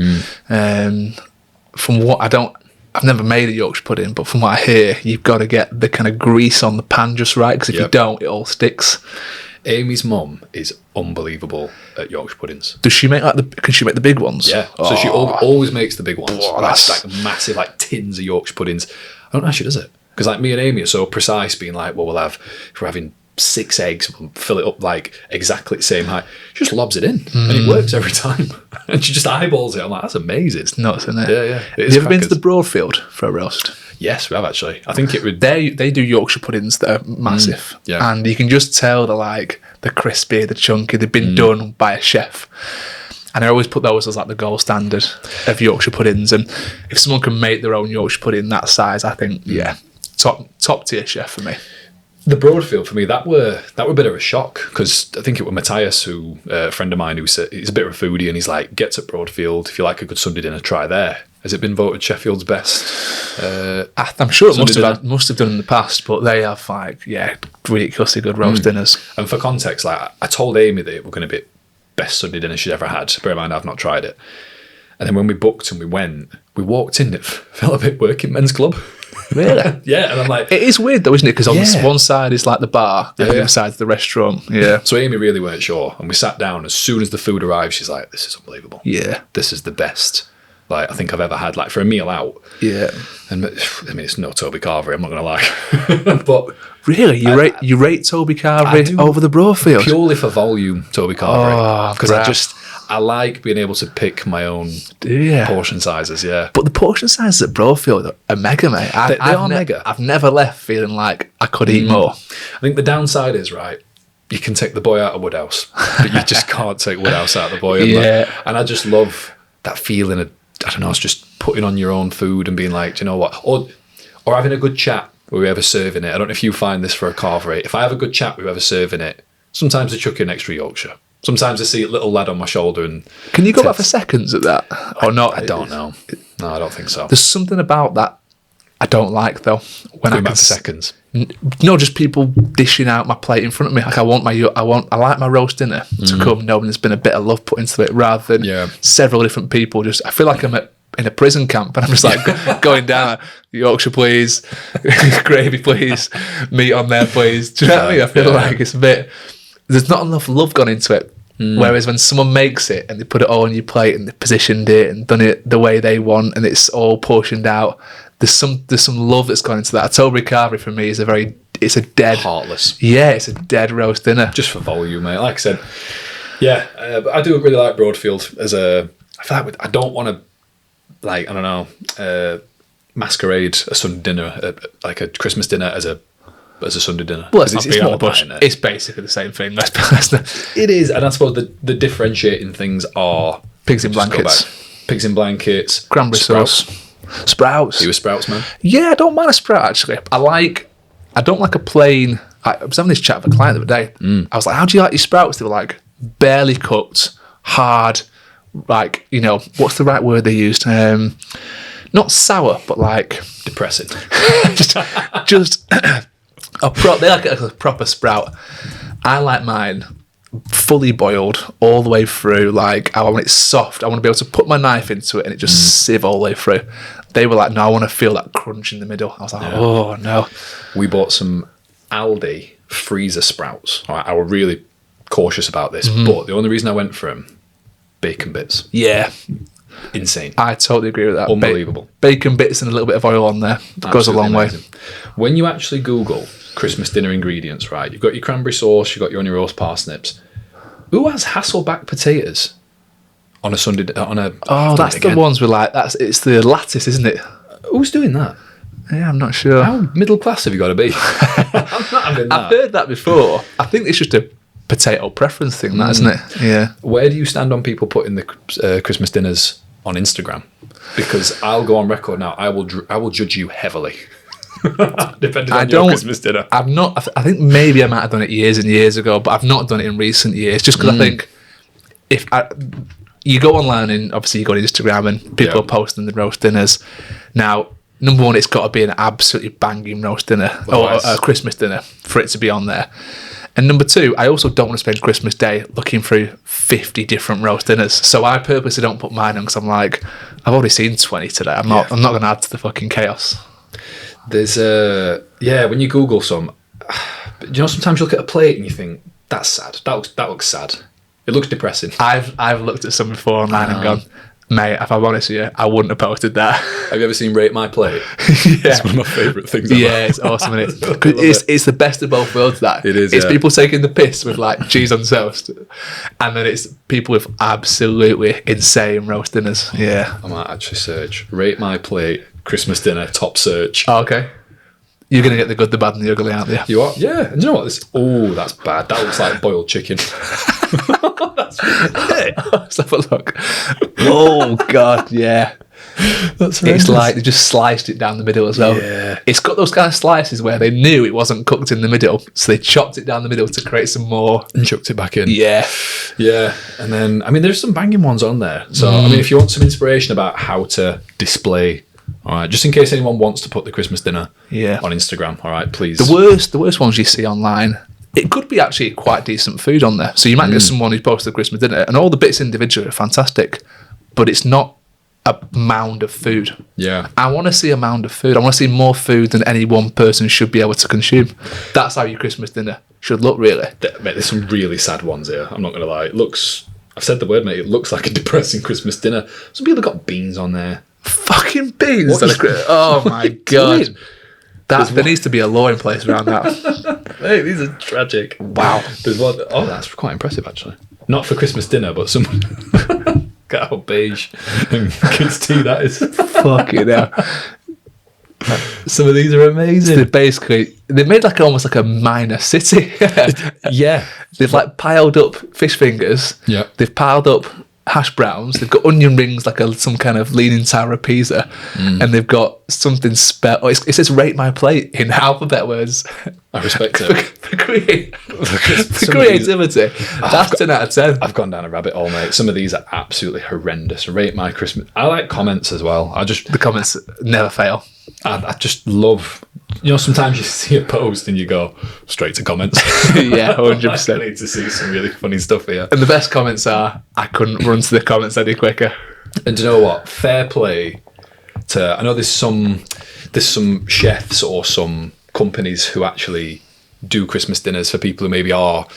from what I've never made a Yorkshire pudding, but from what I hear, you've got to get the kind of grease on the pan just right, because if you don't, it all sticks. Amy's mum is unbelievable at Yorkshire puddings. Does she make can she make the big ones? Yeah. So she always makes the big ones. That's like massive, like tins of Yorkshire puddings. I don't know how she does it. Because like me and Amy are so precise, being like, well, if we're having 6 eggs, we'll fill it up like exactly the same height. She just lobs it in, and it works every time. And she just eyeballs it. I'm like, that's amazing. It's nuts, isn't it? Yeah. Have you ever been to the Broadfield for a roast? Yes, we have actually. I think it would. They do Yorkshire puddings that are massive, yeah. and you can just tell they're crispy, they're chunky. They've been done by a chef, and I always put those as like the gold standard of Yorkshire puddings. And if someone can make their own Yorkshire pudding that size, I think top tier chef for me. The Broadfield for me, that were a bit of a shock, because I think it was Matthias, who a friend of mine who said he's a bit of a foodie, and he's like, gets at Broadfield, if you like a good Sunday dinner, try there. Has it been voted Sheffield's best? I'm sure it must have done in the past, but they have ridiculously good roast dinners. And for context, like I told Amy that it was going to be best Sunday dinner she'd ever had. Bear in mind, I've not tried it. And then when we booked and we walked in, it felt a bit working men's club. Really? Yeah, and I'm like... It is weird though, isn't it? Because on one side is like the bar, and the other side's the restaurant. Yeah. So Amy really weren't sure, and we sat down. As soon as the food arrived, she's like, this is unbelievable. Yeah. This is the best, like, I think I've ever had, like, for a meal out. Yeah. And, I mean, it's no Toby Carvery, I'm not going to lie. But... Really? You rate Toby Carvery over the Broadfield? Purely for volume, Toby Carvery. Because I like being able to pick my own portion sizes, yeah. But the portion sizes at Broadfield are mega, mate. They are mega. I've never left feeling like I could eat more. I think the downside is, right, you can take the boy out of Woodhouse, but you just can't take Woodhouse out of the boy. And I just love that feeling of, I don't know, it's just putting on your own food and being like, do you know what? Or having a good chat with whoever's serving it. I don't know if you find this for a carvery. If I have a good chat with whoever's serving it, sometimes I chuck in extra Yorkshire. Sometimes I see a little lad on my shoulder and... Can you go back for seconds at that? Or not? I don't know. No, I don't think so. There's something about that I don't like, though. When Going back for seconds? No, just people dishing out my plate in front of me. Like I like my roast dinner to come knowing there's been a bit of love put into it, rather than several different people. I feel like I'm in a prison camp, and I'm just like going down, Yorkshire please, gravy please, meat on there please. Do you know what I mean? I feel like it's a bit... There's not enough love gone into it. Whereas when someone makes it and they put it all on your plate and they positioned it and done it the way they want and it's all portioned out, there's some love that's gone into that. A Toby Carvery for me is it's a dead... Heartless. Yeah, it's a dead roast dinner. Just for volume, mate. Like I said, but I do really like Broadfield as a... I feel like I don't want to, like, I don't know, masquerade a Sunday dinner, like a Christmas dinner as a Sunday dinner. Well, it's basically the same thing. It is, and I suppose the differentiating things are pigs in blankets, cranberry sauce, sprouts. You a sprouts man? Yeah, I don't mind a sprout actually. I don't like a plain. I was having this chat with a client the other day. I was like, "How do you like your sprouts?" They were like, barely cooked, hard. Like, you know, what's the right word they used? Not sour, but like depressing. just. They like a proper sprout. I like mine fully boiled all the way through. Like, I want it soft. I want to be able to put my knife into it and it just sieve all the way through. They were like, no, I want to feel that crunch in the middle. I was like, oh no. We bought some Aldi freezer sprouts. All right, I was really cautious about this, but the only reason I went for them, bacon bits. Yeah. Insane. I totally agree with that. Unbelievable. Bacon bits and a little bit of oil on there. It goes a long way. When you actually Google Christmas dinner ingredients, right, you've got your cranberry sauce, you've got your onion roast parsnips. Who has Hasselback potatoes on a Sunday? That's the ones with like it's the lattice, isn't it? Who's doing that? Yeah, I'm not sure. How middle class have you got to be? I'm not having that. I've heard that before. I think it's just a potato preference thing, that isn't it? Yeah. Where do you stand on people putting the Christmas dinners on Instagram? Because I'll go on record now. I will judge you heavily. Depending on your Christmas dinner. I've not. I think maybe I might have done it years and years ago, but I've not done it in recent years. Just because I think you go online and obviously you go to Instagram and people are posting the roast dinners. Now, number one, it's got to be an absolutely banging roast dinner or a Christmas dinner for it to be on there. And number two, I also don't want to spend Christmas Day looking through 50 different roast dinners. So I purposely don't put mine on because I'm like, I've already seen 20 today. I'm not going to add to the fucking chaos. There's when you Google some, you know, sometimes you look at a plate and you think, that's sad. That looks sad. It looks depressing. I've looked at some before online and gone, Mate, if I'm honest with you, I wouldn't have posted that. Have you ever seen Rate My Plate? Yeah. It's one of my favourite things ever. Yeah, it's awesome, isn't it? 'Cause it's the best of both worlds, that. It is, It's yeah. people taking the piss with, like, cheese on toast. And then it's people with absolutely insane roast dinners. Yeah. I might actually search Rate My Plate Christmas Dinner top search. Oh, okay. You're going to get the good, the bad, and the ugly, aren't you? You are? Yeah. And you know what? That's bad. That looks like boiled chicken. Let's have a look. Oh, God, yeah. That's It's like they just sliced it down the middle as well. Yeah. It's got those kind of slices where they knew it wasn't cooked in the middle, so they chopped it down the middle to create some more. And chucked it back in. Yeah. Yeah. And then, I mean, there's some banging ones on there. So, I mean, if you want some inspiration about how to display, all right, just in case anyone wants to put the Christmas dinner on Instagram, all right, please. The worst ones you see online, it could be actually quite decent food on there. So you might get someone who's posted the Christmas dinner, and all the bits individually are fantastic, but it's not a mound of food. Yeah. I want to see a mound of food. I want to see more food than any one person should be able to consume. That's how your Christmas dinner should look, really. Mate, there's some really sad ones here. I'm not going to lie. It looks, I've said the word, mate, it looks like a depressing Christmas dinner. Some people have got beans on there. Fucking beans. What Oh my God. doing? There needs to be a law in place around that. Mate, these are tragic. Wow. There's one, oh, that's quite impressive, actually. Not for Christmas dinner, but someone... Got how beige and kids' tea that is. Fucking hell. Some of these are amazing. They made like almost like a minor city. Yeah. They've like piled up fish fingers. Yeah. They've piled up hash browns. They've got onion rings, like some kind of leaning tower of Pisa, and they've got something spelled. Oh, it says "Rate My Plate" in alphabet words. I respect it. for creativity. That's 10 out of 10. I've gone down a rabbit hole, mate. Some of these are absolutely horrendous. Rate My Christmas. I like comments as well. The comments never fail. I just love. You know, sometimes you see a post and you go straight to comments. Yeah, 100%. Like, I need to see some really funny stuff here. And the best comments are, "I couldn't run to the comments any quicker." And do you know what? Fair play to. I know there's some chefs or some companies who actually do Christmas dinners for people who maybe are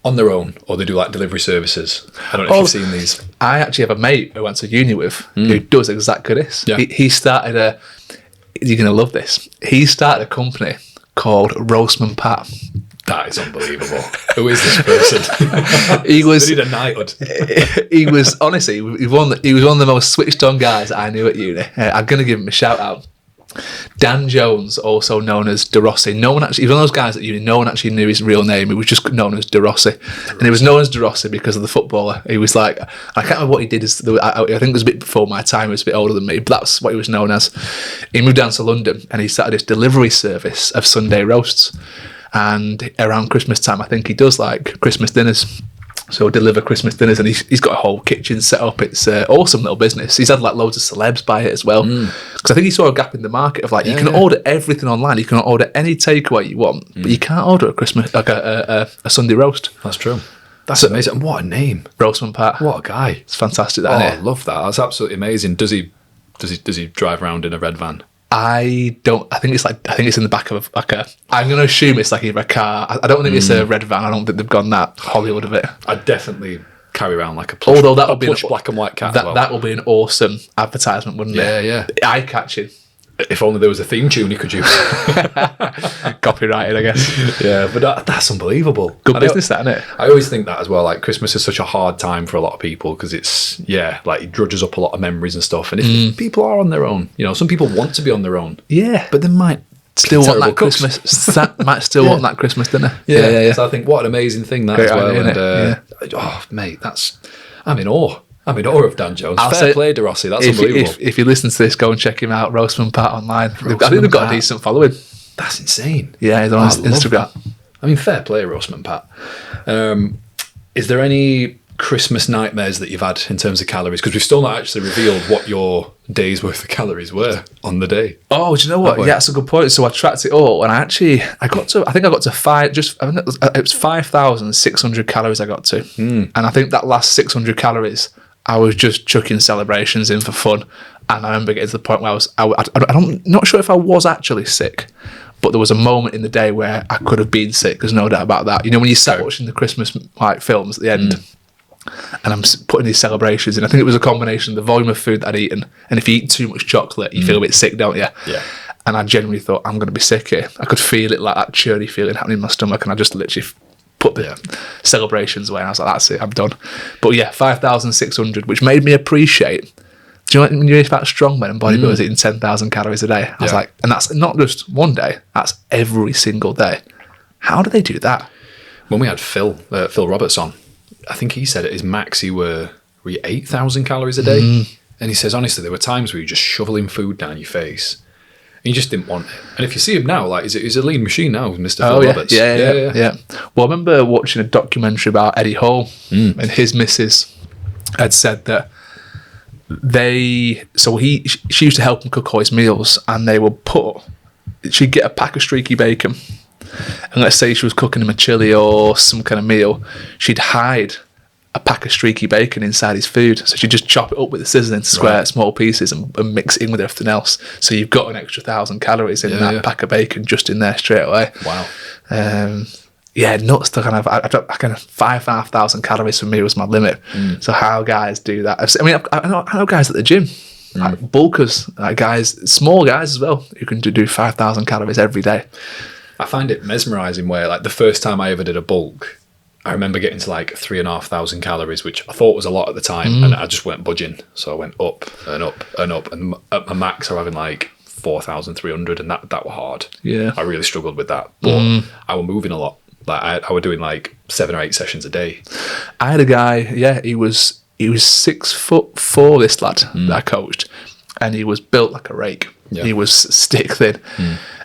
on their own, or they do like delivery services. I don't know if you've seen these. I actually have a mate who went to uni with who does exactly this. Yeah. He started you're going to love this. He started a company called Roastman Pat. That is unbelievable. Who is this person? He was. They need a knighthood. He was honestly. He was one of the most switched on guys I knew at uni. I'm going to give him a shout out. Dan Jones, also known as De Rossi. He was one of those guys at uni. No one actually knew his real name. He was just known as De Rossi, and he was known as De Rossi because of the footballer. He was like, I can't remember what he did. I think it was a bit before my time. He was a bit older than me, but that's what he was known as. He moved down to London and he started this delivery service of Sunday roasts. And around Christmas time, I think he does like Christmas dinners. So deliver Christmas dinners, and he's got a whole kitchen set up. It's an awesome little business. He's had like loads of celebs buy it as well, because I think he saw a gap in the market of like you can order everything online. You can order any takeaway you want, but you can't order a Christmas like a Sunday roast. That's true. That's amazing. And what a name, Roastman Pat. What a guy. It's fantastic. I love that. That's absolutely amazing. Does he drive around in a red van? I think it's in the back of I'm going to assume it's like either a car. I don't think it's a red van. I don't think they've gone that Hollywood of it. I'd definitely carry around like a plush, black and white cat. That will be an awesome advertisement, wouldn't it? Yeah. Eye-catching. If only there was a theme tune you could use. Copyrighted, I guess. Yeah, but that's unbelievable. Good business, that, isn't it? I always think that as well. Like Christmas is such a hard time for a lot of people because it's like it drudges up a lot of memories and stuff. And if people are on their own, you know, some people want to be on their own. Yeah, but they might still want that Christmas. Might still want that Christmas dinner. Yeah. So I think what an amazing thing that Great as well. idea, And oh mate, I'm in awe. I'm in awe of Dan Jones. Fair play, De Rossi. That's unbelievable. If you listen to this, go and check him out. Roastman Pat online. I think they've got a decent following. That's insane. Yeah, he's on Instagram. I mean, fair play, Roastman Pat. Is there any Christmas nightmares that you've had in terms of calories? Because we've still not actually revealed what your day's worth of calories were on the day. Oh, do you know what? Yeah, that's a good point. So I tracked it all, and I got to 5,600 calories I got to. And I think that last 600 calories, I was just chucking celebrations in for fun. And I remember getting to the point where I'm not sure if I was actually sick, but there was a moment in the day where I could have been sick. There's no doubt about that. You know, when you start watching the Christmas films at the end, And I'm putting these celebrations in. I think it was a combination of the volume of food that I'd eaten, and if you eat too much chocolate, you feel a bit sick, don't you? Yeah. And I genuinely thought, I'm going to be sick here. I could feel it, like that churny feeling happening in my stomach, and I just literally put the celebrations away, and I was like, that's it, I'm done. But yeah, 5,600, which made me appreciate. Do you know when you hear about strongmen and bodybuilders eating 10,000 calories a day? I was like, and that's not just one day, that's every single day. How do they do that? When we had Phil Roberts on, I think he said at his max he were 8,000 calories a day. And he says, honestly, there were times where you just shoveling food down your face. And you just didn't want it. And if you see him now, like, he's a lean machine now, Mr. Phil Roberts. Yeah. Well, I remember watching a documentary about Eddie Hall, and his missus had said that she used to help him cook all his meals, and she'd get a pack of streaky bacon, and let's say she was cooking him a chili or some kind of meal, she'd hide a pack of streaky bacon inside his food, so she'd just chop it up with the scissors into small pieces and mix it in with everything else, so you've got an extra 1,000 calories in that pack of bacon just in there straight away. Wow. Nuts to kind of, I 5,500 calories for me was my limit. So how guys do that? I know guys at the gym, like bulkers, like guys, small guys as well, who can do 5,000 calories every day. I find it mesmerising where, like, the first time I ever did a bulk, I remember getting to like 3,500 calories, which I thought was a lot at the time, and I just weren't budging. So I went up and up and up, and at my max I'm having like 4,300, and that were hard. Yeah, I really struggled with that, but I were moving a lot. Like I were doing like 7 or 8 sessions a day. I had a guy, he was 6'4", this lad that I coached, and he was built like a rake. Yeah. He was stick thin,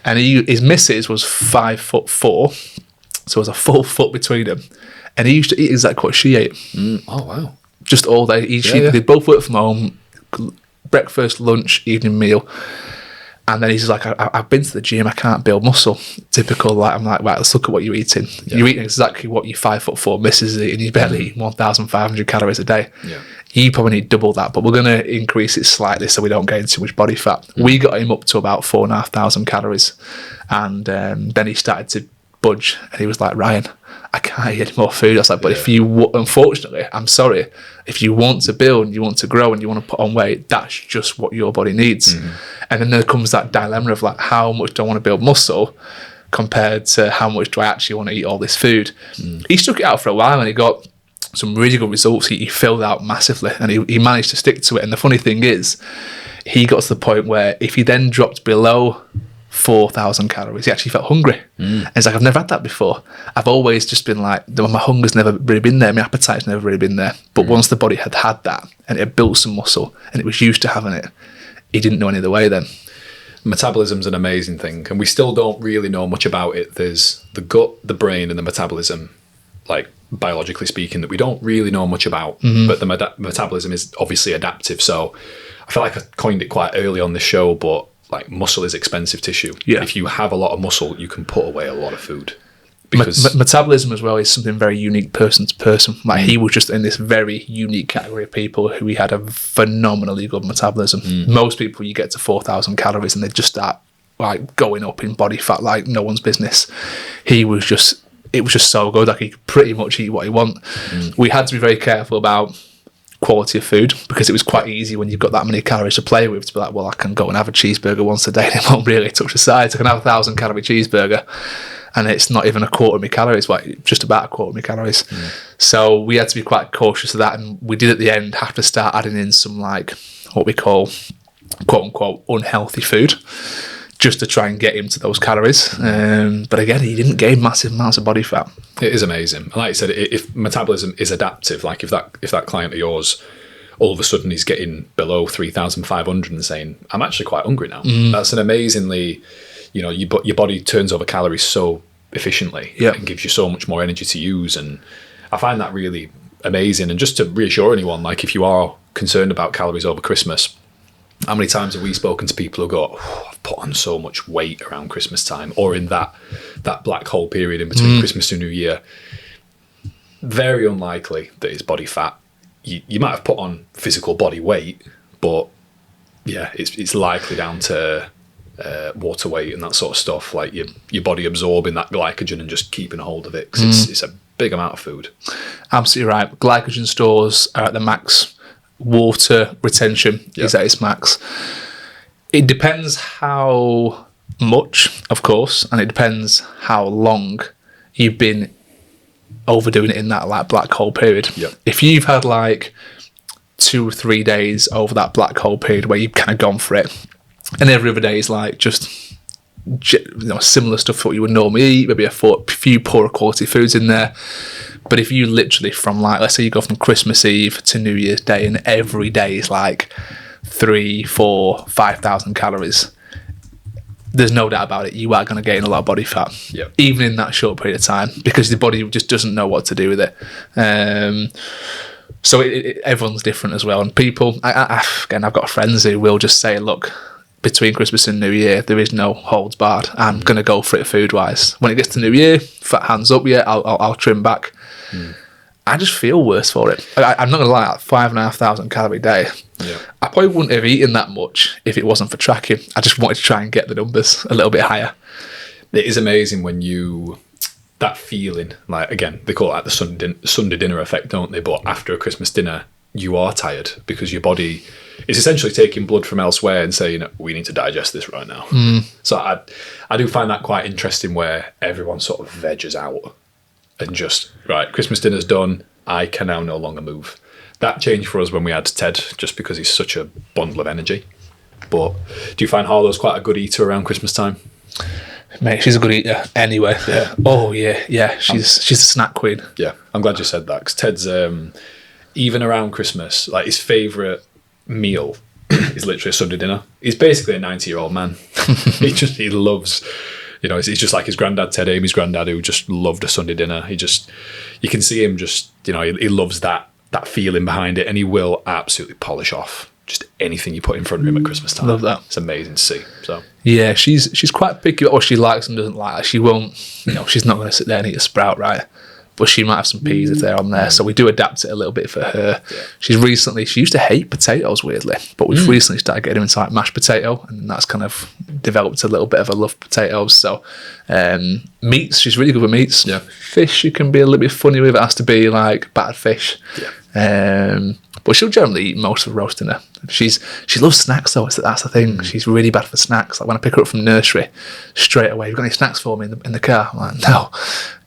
and his missus was 5'4". So there was a full foot between them. And he used to eat exactly what she ate. Oh, wow. Just all day. They both work from home, breakfast, lunch, evening meal. And then he's like, I've been to the gym, I can't build muscle. Typical, like, I'm like, right, let's look at what you're eating. Yeah. You're eating exactly what your 5'4" missus is eating. You barely eat 1,500 calories a day. Yeah. You probably need double that, but we're going to increase it slightly so we don't gain too much body fat. We got him up to about 4,500 calories. And then he started to budge, and he was like, Ryan, I can't eat any more food. I was like, but if you, unfortunately, I'm sorry, if you want to build and you want to grow and you want to put on weight, that's just what your body needs. And then there comes that dilemma of like, how much do I want to build muscle compared to how much do I actually want to eat all this food? He stuck it out for a while, and he got some really good results. He filled out massively, and he managed to stick to it. And the funny thing is, he got to the point where if he then dropped below 4,000 calories, he actually felt hungry. And it's like, I've never had that before. I've always just been like, my hunger's never really been there, my appetite's never really been there. But once the body had that, and it had built some muscle, and it was used to having it, he didn't know any other way then. Metabolism's an amazing thing, and we still don't really know much about it. There's the gut, the brain, and the metabolism, like biologically speaking, that we don't really know much about. But the metabolism is obviously adaptive. So I feel like I coined it quite early on this show, but like, muscle is expensive tissue. Yeah. If you have a lot of muscle, you can put away a lot of food. Because metabolism as well is something very unique person to person. Like, he was just in this very unique category of people who he had a phenomenally good metabolism. Most people, you get to 4,000 calories and they just start like going up in body fat like no one's business. It was just so good. Like, he could pretty much eat what he want. We had to be very careful about quality of food, because it was quite easy when you've got that many calories to play with to be like, well, I can go and have a cheeseburger once a day and it won't really touch the sides. I can have 1,000 calorie cheeseburger and it's not even a quarter of my calories, like just about a quarter of my calories. So we had to be quite cautious of that, and we did at the end have to start adding in some, like, what we call quote unquote unhealthy food, just to try and get him to those calories. But again, he didn't gain massive amounts of body fat. It is amazing. And like I said, if metabolism is adaptive, like if that client of yours, all of a sudden he's getting below 3,500 and saying, I'm actually quite hungry now. That's an amazingly, your body turns over calories so efficiently and gives you so much more energy to use. And I find that really amazing. And just to reassure anyone, like, if you are concerned about calories over Christmas, how many times have we spoken to people who go, I've put on so much weight around Christmas time, or in that black hole period in between Christmas and New Year? Very unlikely that it's body fat. You might have put on physical body weight, but yeah, it's likely down to water weight and that sort of stuff, like your body absorbing that glycogen and just keeping a hold of it, because it's a big amount of food. Absolutely right. Glycogen stores are at the max. Water retention is at its max. It depends how much, of course, and it depends how long you've been overdoing it in that like black hole period. Yep. If you've had like 2 or 3 days over that black hole period where you've kind of gone for it, and every other day is like just similar stuff to what you would normally eat, maybe a few poorer quality foods in there. But if you literally from like, let's say you go from Christmas Eve to New Year's Day and every day is like 3, 4, 5,000 calories, there's no doubt about it, you are going to gain a lot of body fat, even in that short period of time, because the body just doesn't know what to do with it. So everyone's different as well. And people, again, I've got friends who will just say, look, between Christmas and New Year, there is no holds barred. I'm going to go for it food-wise. When it gets to New Year, fat hands up, I'll trim back. I just feel worse for it. I'm not going to lie, 5,500 calorie day. I probably wouldn't have eaten that much if it wasn't for tracking. I just wanted to try and get the numbers a little bit higher. It is amazing when that feeling, like, again, they call it like the Sunday dinner effect, don't they? But after a Christmas dinner, you are tired because your body is essentially taking blood from elsewhere and saying, we need to digest this right now. So I do find that quite interesting, where everyone sort of veges out and just, right, Christmas dinner's done, I can now no longer move. That changed for us when we had Ted, just because he's such a bundle of energy. But do you find Harlow's quite a good eater around Christmas time? Mate, she's a good eater anyway. Yeah. Oh, yeah. She's a snack queen. Yeah, I'm glad you said that, because Ted's, even around Christmas, like his favourite meal is literally a Sunday dinner. He's basically a 90-year-old man. he loves, he's just like his granddad, Ted, Amy's granddad, who just loved a Sunday dinner. You can see him just, he loves that feeling behind it, and he will absolutely polish off just anything you put in front of him at Christmas time. Love that. It's amazing to see. So yeah, she's quite picky about what she likes and doesn't like. She won't, she's not going to sit there and eat a sprout, right? But she might have some peas if they're on there. So we do adapt it a little bit for her. Yeah. She used to hate potatoes, weirdly, but we've recently started getting her into like mashed potato, and that's kind of developed a little bit of a love for potatoes. So meats, she's really good with meats. Yeah. Fish, she can be a little bit funny with. It has to be like battered fish. Yeah. But she'll generally eat most of the roast dinner. She loves snacks though. That's the thing. She's really bad for snacks. Like when I pick her up from nursery, straight away, "Have you got any snacks for me in the car?" I'm like, "No."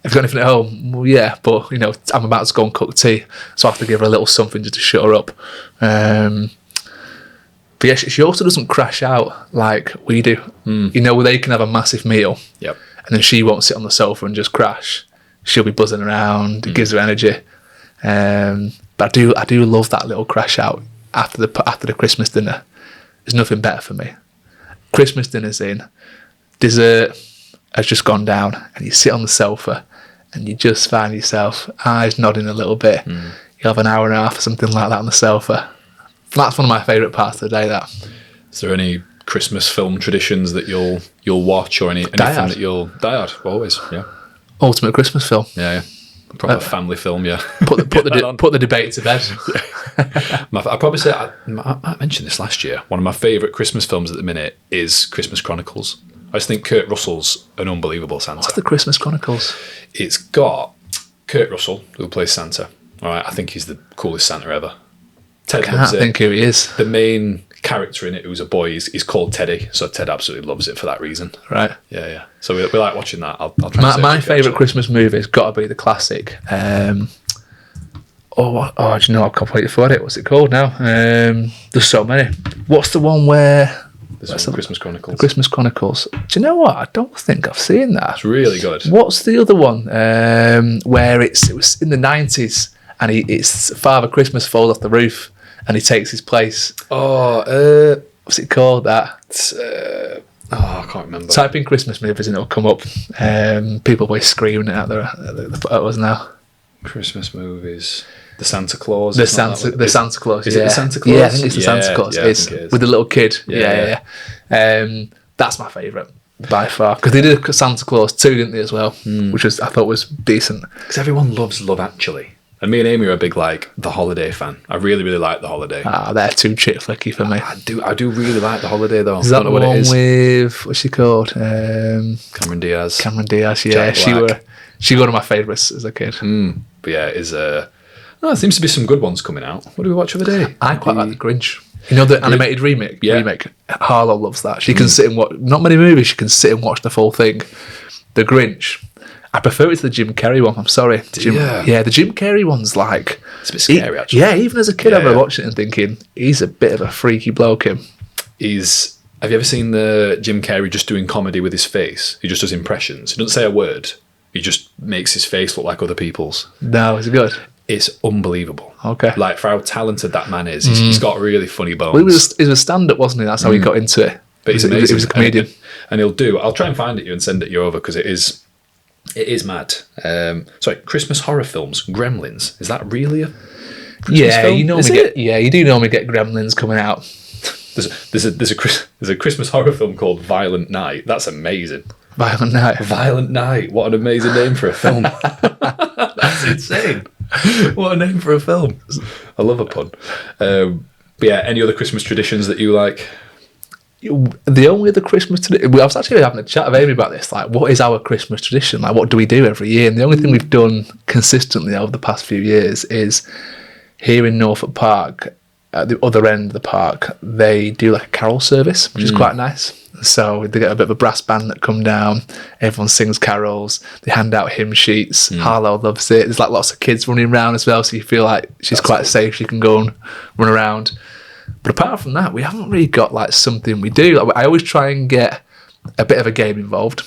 "Have you got anything at home?" "Well, yeah, but I'm about to go and cook tea, so I have to give her a little something just to shut her up." But yeah, she also doesn't crash out like we do. They can have a massive meal, and then she won't sit on the sofa and just crash. She'll be buzzing around. It gives her energy. But I do love that little crash out after the Christmas dinner. There's nothing better for me. Christmas dinner's in, dessert has just gone down, and you sit on the sofa and you just find yourself eyes nodding a little bit. You have an hour and a half or something like that on the sofa. That's one of my favourite parts of the day. That. Is there any Christmas film traditions that you'll watch, or anything that you'll Die Hard? Always, yeah. Ultimate Christmas film. Yeah. Proper family film, yeah. Put the debate to bed. I'd probably say, I mentioned this last year, one of my favourite Christmas films at the minute is Christmas Chronicles. I just think Kurt Russell's an unbelievable Santa. What's the Christmas Chronicles? It's got Kurt Russell, who plays Santa. All right, I think he's the coolest Santa ever. Ted loves it. I can't think who he is. The main character in it, who's a boy, is called Teddy, so Ted absolutely loves it for that reason. Right. Yeah. So we like watching that. I'll try my favourite Christmas movie has got to be the classic. Do you know, I've completely forgot it. What's it called now? There's so many. What's the one where... Christmas Chronicles. Christmas Chronicles. Do you know what? I don't think I've seen that. It's really good. What's the other one? Where it was in the 90s, and it's Father Christmas falls off the roof and he takes his place. What's it called? That? I can't remember. Type in Christmas movies and it'll come up. People will be screaming it at us now. Christmas movies. The Santa Claus. The Santa Claus. Is it the Santa Claus? Yeah, I think it's the Santa Claus. It's with the little kid. Yeah. That's my favourite by far, because they did a Santa Claus 2, didn't they, as well? Which I thought was decent. Because everyone loves Love Actually. And me and Amy are a big, like, The Holiday fan. I really, really like The Holiday. They're too chick flicky for me. I do really like The Holiday, though. Is that the one with, what's she called? Cameron Diaz. Cameron Diaz, yeah. She was one of my favourites as a kid. But yeah, there seems to be some good ones coming out. What did we watch the other day? I quite like The Grinch. You know the animated remake? Harlow loves that. She can sit and watch, not many movies, she can sit and watch the full thing. The Grinch, I prefer it to the Jim Carrey one, I'm sorry. The Jim Carrey one's like... It's a bit scary, actually. Yeah, even as a kid I remember watching it and thinking, he's a bit of a freaky bloke, him. Have you ever seen the Jim Carrey just doing comedy with his face? He just does impressions. He doesn't say a word. He just makes his face look like other people's. No, is it good? It's unbelievable. Okay. Like, for how talented that man is. He's got really funny bones. Well, he was a stand-up, wasn't he? That's how he got into it. But he's amazing. He was a comedian. And I'll try and find it you and send it you over, because it is mad. Christmas horror films, Gremlins. Is that really a Christmas film? You do normally get Gremlins coming out. There's a Christmas horror film called Violent Night. That's amazing. Violent Night. Violent Night. What an amazing name for a film. That's insane. What a name for a film. I love a pun. But yeah, any other Christmas traditions that you like? The only other Christmas tradition... I was actually having a chat with Amy about this. Like, what is our Christmas tradition? Like, what do we do every year? And the only thing we've done consistently over the past few years is here in Norfolk Park, at the other end of the park, they do like a carol service, which is quite nice. So they get a bit of a brass band that come down, everyone sings carols, they hand out hymn sheets. Harlow loves it. There's like lots of kids running around as well, so you feel like she's quite safe, she can go and run around. But apart from that, we haven't really got like something we do. Like, I always try and get a bit of a game involved.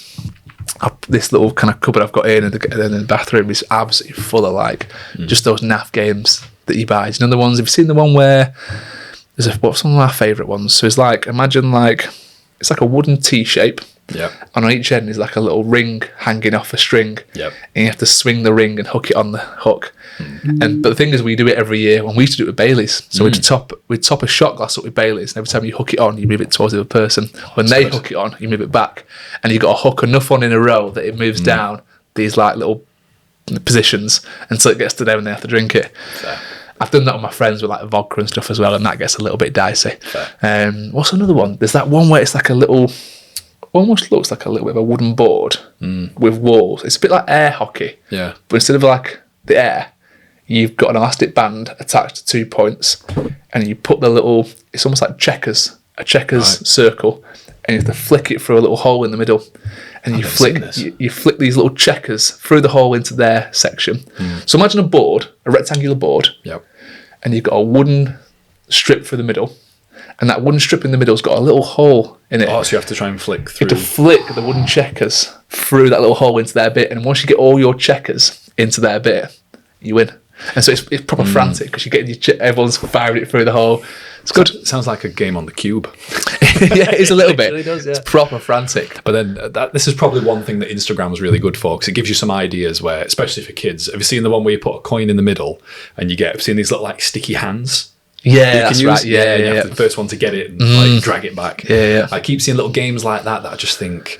This little kind of cupboard I've got in the bathroom is absolutely full of like just those naff games that you buy. You know the ones, have you seen the one where what's some of my favourite ones? So it's like, imagine like, it's like a wooden T shape. Yeah. And on each end is like a little ring hanging off a string. Yep. And you have to swing the ring and hook it on the hook. But the thing is, we do it every year. When we used to do it with Baileys. So we'd top a shot glass up with Baileys, and every time you hook it on, you move it towards the other person. When they hook it on, you move it back. And you've got to hook enough on in a row that it moves down these like little positions until it gets to them and they have to drink it. Fair. I've done that with my friends with like vodka and stuff as well, and that gets a little bit dicey. What's another one? There's that one where it's like a little, almost looks like a little bit of a wooden board with walls. It's a bit like air hockey. Yeah. But instead of like the air, you've got an elastic band attached to 2 points, and you put the little, it's almost like a checkers circle, and you have to flick it through a little hole in the middle. And you flick these little checkers through the hole into their section. So imagine a board, a rectangular board, and you've got a wooden strip through the middle, and that wooden strip in the middle's got a little hole in it. Oh, so you have to try and flick through. You have to flick the wooden checkers through that little hole into their bit, and once you get all your checkers into their bit, you win. And so it's proper frantic, because you're getting everyone's firing it through the hole. It's good. It sounds like a game on the cube. Yeah, it's a little bit. It really does, yeah. It's proper frantic. But then this is probably one thing that Instagram's really good for, because it gives you some ideas where, especially for kids, have you seen the one where you put a coin in the middle and you get, seen these little like sticky hands? Yeah, that's right. Yeah, you have to be the first one to get it and like drag it back. Yeah. I keep seeing little games like that I just think,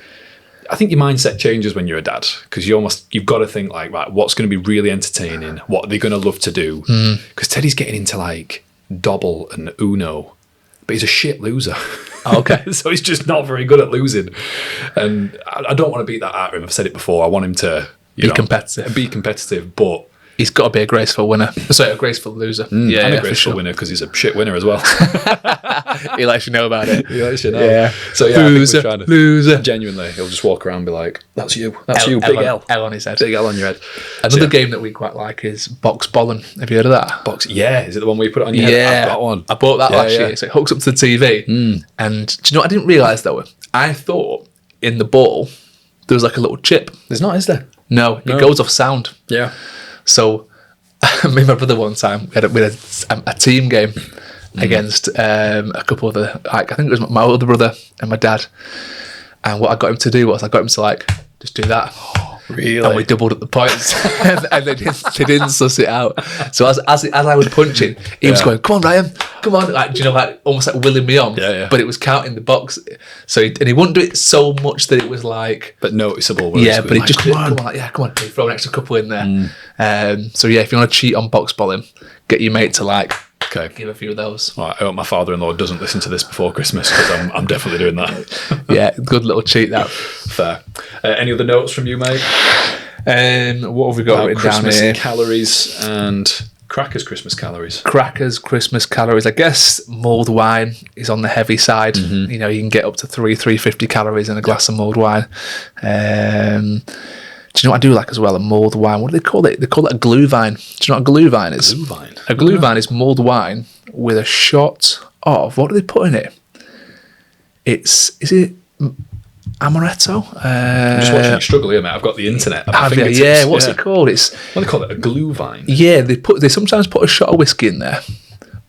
I think your mindset changes when you're a dad, because you've got to think like, right, what's going to be really entertaining? What are they going to love to do? Because Teddy's getting into like Dobble and Uno, but he's a shit loser. Oh, okay. So he's just not very good at losing. And I don't want to beat that out of him. I've said it before. I want him to be competitive, but he's got to be a graceful winner. Sorry, a graceful loser. And a graceful winner, because he's a shit winner as well. He lets you know about it. He lets you know. Yeah. So yeah, loser, I think we're trying to, loser. Genuinely, he'll just walk around and be like, "That's you. That's you. Big L. L on his head. Big L on your head." Another game that we quite like is Box Ballin'. Have you heard of that? Yeah. Is it the one where you put it on your head? Yeah. I've got one. I bought that last year. So it hooks up to the TV. And do you know what I didn't realise though? I thought in the ball there was like a little chip. There's not, is there? No, it goes off sound. Yeah. So me and my brother one time, we had a team game against a couple of the, like, I think it was my older brother and my dad. And what I got him to do was I got him to like, just do that. Really? And we doubled up the points, and they didn't suss it out. So as I was punching, he was going, "Come on, Ryan, come on!" Like, do you know, like almost like willing me on. Yeah. But it was counting the box. So he wouldn't do it so much that it was like, but noticeable. Yeah, but he like, just come on, like, yeah, come on, throw an extra couple in there. So yeah, if you want to cheat on box bowling, get your mate to like. Okay. Give a few of those. Right, I hope my father-in-law doesn't listen to this before Christmas, because I'm definitely doing that. Yeah, good little cheat that. Fair. Any other notes from you, mate? What have we got written down Christmas here? calories and crackers Christmas calories. Crackers Christmas calories. I guess mulled wine is on the heavy side. You know, you can get up to 350 calories in a glass of mulled wine. Do you know what I do like as well? A mulled wine. What do they call it? They call it a glue vine. Do you know what a glue vine is? Glue vine. A glue vine is mulled wine with a shot of, what do they put in it? Is it amaretto? I'm just watching you struggle here, mate. I've got the internet. Yeah, what's it called? What do they call it? A glue vine. Yeah, they sometimes put a shot of whiskey in there,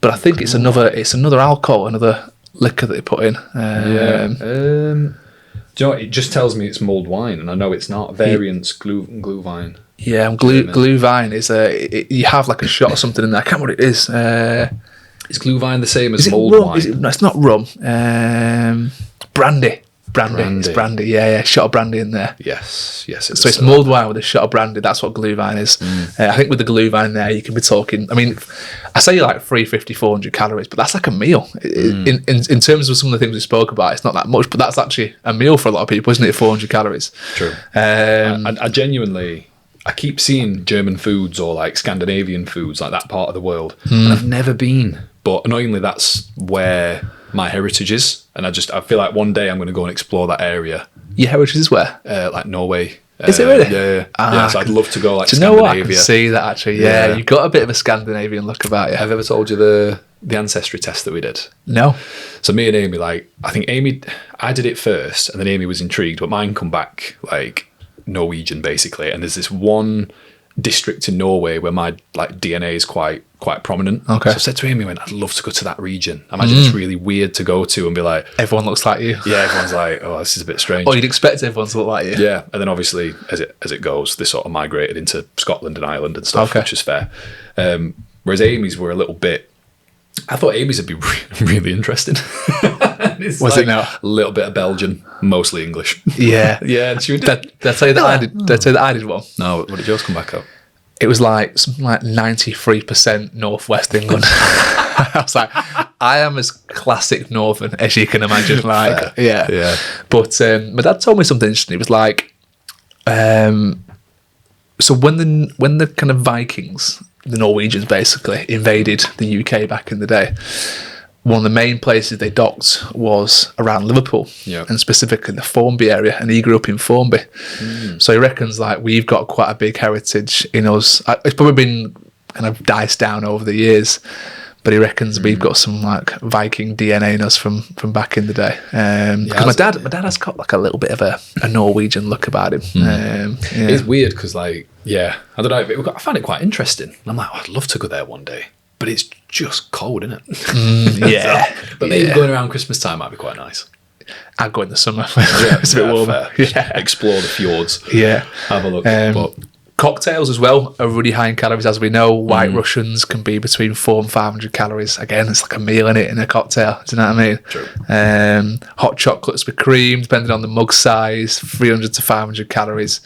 but I think it's another alcohol, another liquor that they put in. Do you know what? It just tells me it's mulled wine, and I know it's not. Variants glue vine. Yeah, glue vine is you have like a shot or something in there. I can't remember what it is. Is glue vine the same as mulled rum? wine? No, it's not rum. Brandy. It's brandy. Yeah, shot of brandy in there. Yes. So it's mulled wine with a shot of brandy. That's what glue vine is. I think with the glue vine there, you can be talking. I mean, I say like 350, 400 calories, but that's like a meal. In terms of some of the things we spoke about, it's not that much, but that's actually a meal for a lot of people, isn't it? 400 calories. True. I genuinely, I keep seeing German foods or like Scandinavian foods, like that part of the world, and I've never been. But annoyingly, that's where my heritage is, and I feel like one day I'm going to go and explore that area. Your heritage is where? Like Norway. Is it really? Yeah. So I'd love to go like do you know what? Scandinavia. I can see that actually. Yeah, you've got a bit of a Scandinavian look about you. Have I ever told you the ancestry test that we did? No. So me and Amy, I did it first, and then Amy was intrigued, but mine come back like Norwegian basically, and there's this one district in Norway where my like DNA is quite prominent. Okay. So I said to Amy, I'd love to go to that region. I imagine it's really weird to go to and be like, everyone looks like you. Yeah, everyone's like, oh, this is a bit strange. Or you'd expect everyone to look like you. Yeah, and then obviously as it goes, they sort of migrated into Scotland and Ireland and stuff, which is fair. Whereas Amy's were a little bit. I thought Amy's would be really interesting. Was it now? A little bit of Belgian, mostly English. Yeah. Yeah. Did I tell you that I did? Did I tell you that I did one? No. What did yours come back up? It was like something like 93% Northwest England. I was like, I am as classic Northern as you can imagine. Like, yeah. But my dad told me something interesting. It was like, so when the kind of Vikings, the Norwegians basically invaded the UK back in the day, one of the main places they docked was around Liverpool, and specifically the Formby area, and he grew up in Formby. So he reckons like we've got quite a big heritage in us. It's probably been kind of diced down over the years, but he reckons we've got some like Viking DNA in us from back in the day. Because my dad has got like a little bit of a Norwegian look about him. It's weird because like, I don't know, I find it quite interesting. And I'm like, I'd love to go there one day. But it's just cold, isn't it? But maybe going around Christmas time might be quite nice. I'd go in the summer. It's a bit warmer. Explore the fjords. Yeah. Have a look. But cocktails as well are really high in calories, as we know. White Russians can be between 400 and 500 calories. Again, it's like a meal in it in a cocktail. Do you know what I mean? True. Hot chocolates with cream, depending on the mug size, 300 to 500 calories.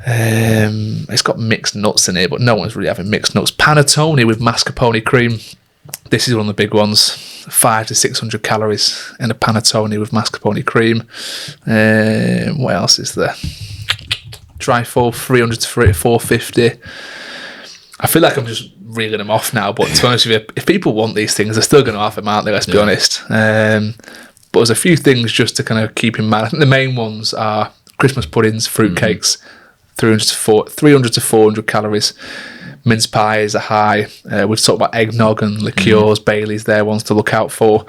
It's got mixed nuts in it, but no one's really having mixed nuts. Panettone with mascarpone cream. This is one of the big ones. 500 to 600 calories in a panettone with mascarpone cream. What else is there? Trifle, 300 to 450. I feel like I'm just reeling them off now, but to be honest with you, if people want these things, they're still going to have them, aren't they? Let's be honest. But there's a few things just to kind of keep in mind. I think the main ones are Christmas puddings, fruit cakes, 300 to 400 calories. Mince pies are high. We've talked about eggnog and liqueurs, Bailey's there, ones to look out for.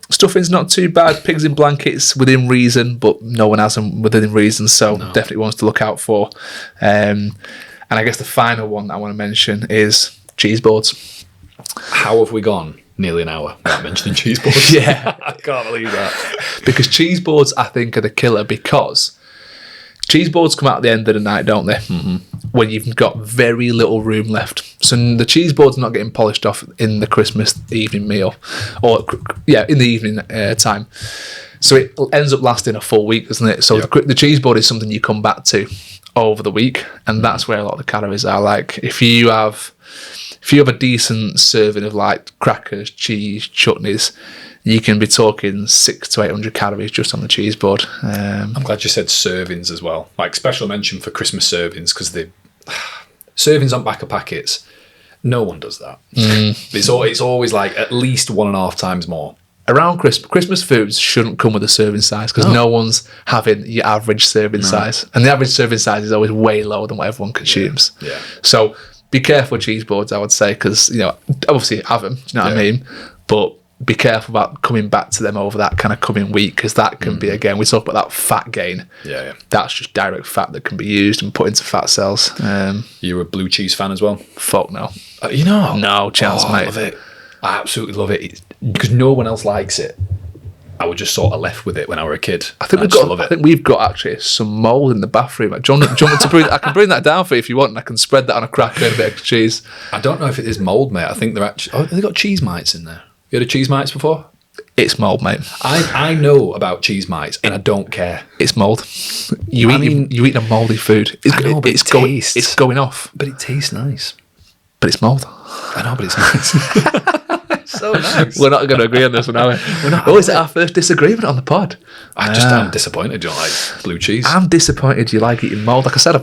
Stuffing's not too bad. Pigs in blankets within reason, but no one has them within reason, so definitely ones to look out for. And I guess the final one that I want to mention is cheese boards. How have we gone nearly an hour without mentioning cheese boards. Yeah. I can't believe that. Because cheese boards, I think, are the killer, because cheese boards come out at the end of the night, don't they? Mm-hmm. When you've got very little room left. So the cheese board's not getting polished off in the Christmas evening meal, or in the evening time. So it ends up lasting a full week, doesn't it? So the cheese board is something you come back to over the week, and that's where a lot of the calories are. Like if you have a decent serving of like crackers, cheese, chutneys, you can be talking 600 to 800 calories just on the cheese board. I'm glad you said servings as well. Like special mention for Christmas servings, because the servings on back of packets, no one does that. It's always like at least 1.5 times more. Around Christmas foods shouldn't come with a serving size, because no one's having your average serving size, and the average serving size is always way lower than what everyone consumes. Yeah. So be careful with cheese boards, I would say, because obviously have them. Do you know what I mean? But be careful about coming back to them over that kind of coming week, because that can be, again, we talk about that fat gain. Yeah. That's just direct fat that can be used and put into fat cells. You're a blue cheese fan as well? Fuck no. No chance, mate. I love it. I absolutely love it, because no one else likes it. I was just sort of left with it when I was a kid. I think we've got actually some mould in the bathroom. Do you want me to bring? I can bring that down for you if you want, and I can spread that on a cracker and a bit of cheese. I don't know if it is mould, mate. I think they're actually. Oh, they got cheese mites in there. You heard of cheese mites before? It's mould, mate. I know about cheese mites, and I don't care. It's mould. You eat a mouldy food. It's going off. But it tastes nice. But it's mould. I know, but it's nice. So nice. We're not going to agree on this one, are we? We're not. Oh, is it our first disagreement on the pod? I'm disappointed you don't like blue cheese. I'm disappointed you like eating mould. Like I said,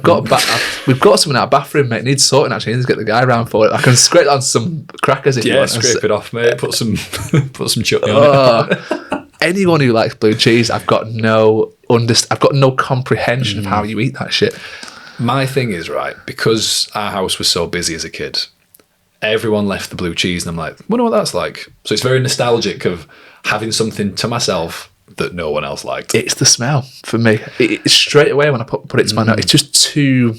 we've got some in our bathroom, mate. It needs sorting, actually. I need to get the guy around for it. I can scrape on some crackers if you want. Yeah, scrape it off, mate. Put some chutney on it. Anyone who likes blue cheese, I've got no comprehension of how you eat that shit. My thing is, right, because our house was so busy as a kid, everyone left the blue cheese, and I'm like, wonder what that's like. So it's very nostalgic of having something to myself that no one else liked. It's the smell for me. It's straight away when I put it to my nose. It's just too.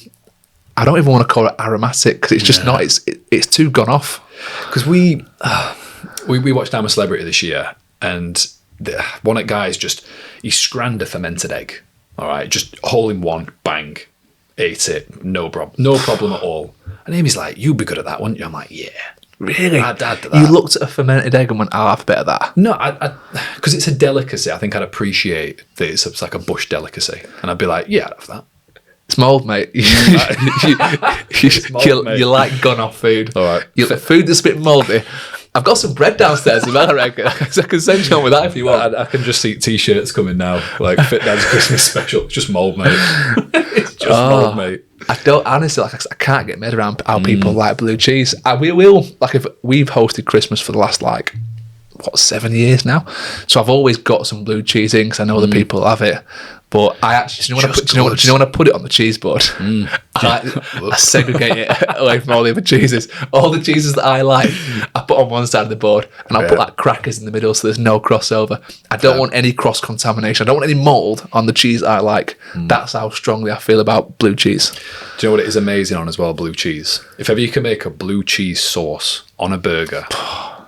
I don't even want to call it aromatic, because it's just not. It's too gone off. Because we watched I'm a Celebrity this year, and one of the guys he scranned a fermented egg. All right, just hole in one, bang, ate it, no problem at all. And Amy's like, you'd be good at that, wouldn't you? I'm like, yeah. Really? My dad did that. You looked at a fermented egg and went, I'll have a bit of that. No, because it's a delicacy. I think I'd appreciate that it's like a bush delicacy. And I'd be like, yeah, I'd have that. It's mould, mate. You like gone off food. All right. Food that's a bit mouldy. I've got some bread downstairs as well, I reckon. I can send you on with that if you want. I can just see T-shirts coming now, like Fit Dad's Christmas special. It's just mould, mate. It's just mould, mate. I don't, honestly, I can't get mad around how people like blue cheese. We will, if we've hosted Christmas for the last 7 years now, so I've always got some blue cheese in, because I know the people have it. But I actually, do you know when I put it on the cheese board? I segregate it away from all the other cheeses. All the cheeses that I like, I put on one side of the board, and I'll put crackers in the middle, so there's no crossover. I don't want any cross contamination. I don't want any mould on the cheese I like. That's how strongly I feel about blue cheese. Do you know what it is amazing on as well? Blue cheese. If ever you can make a blue cheese sauce on a burger,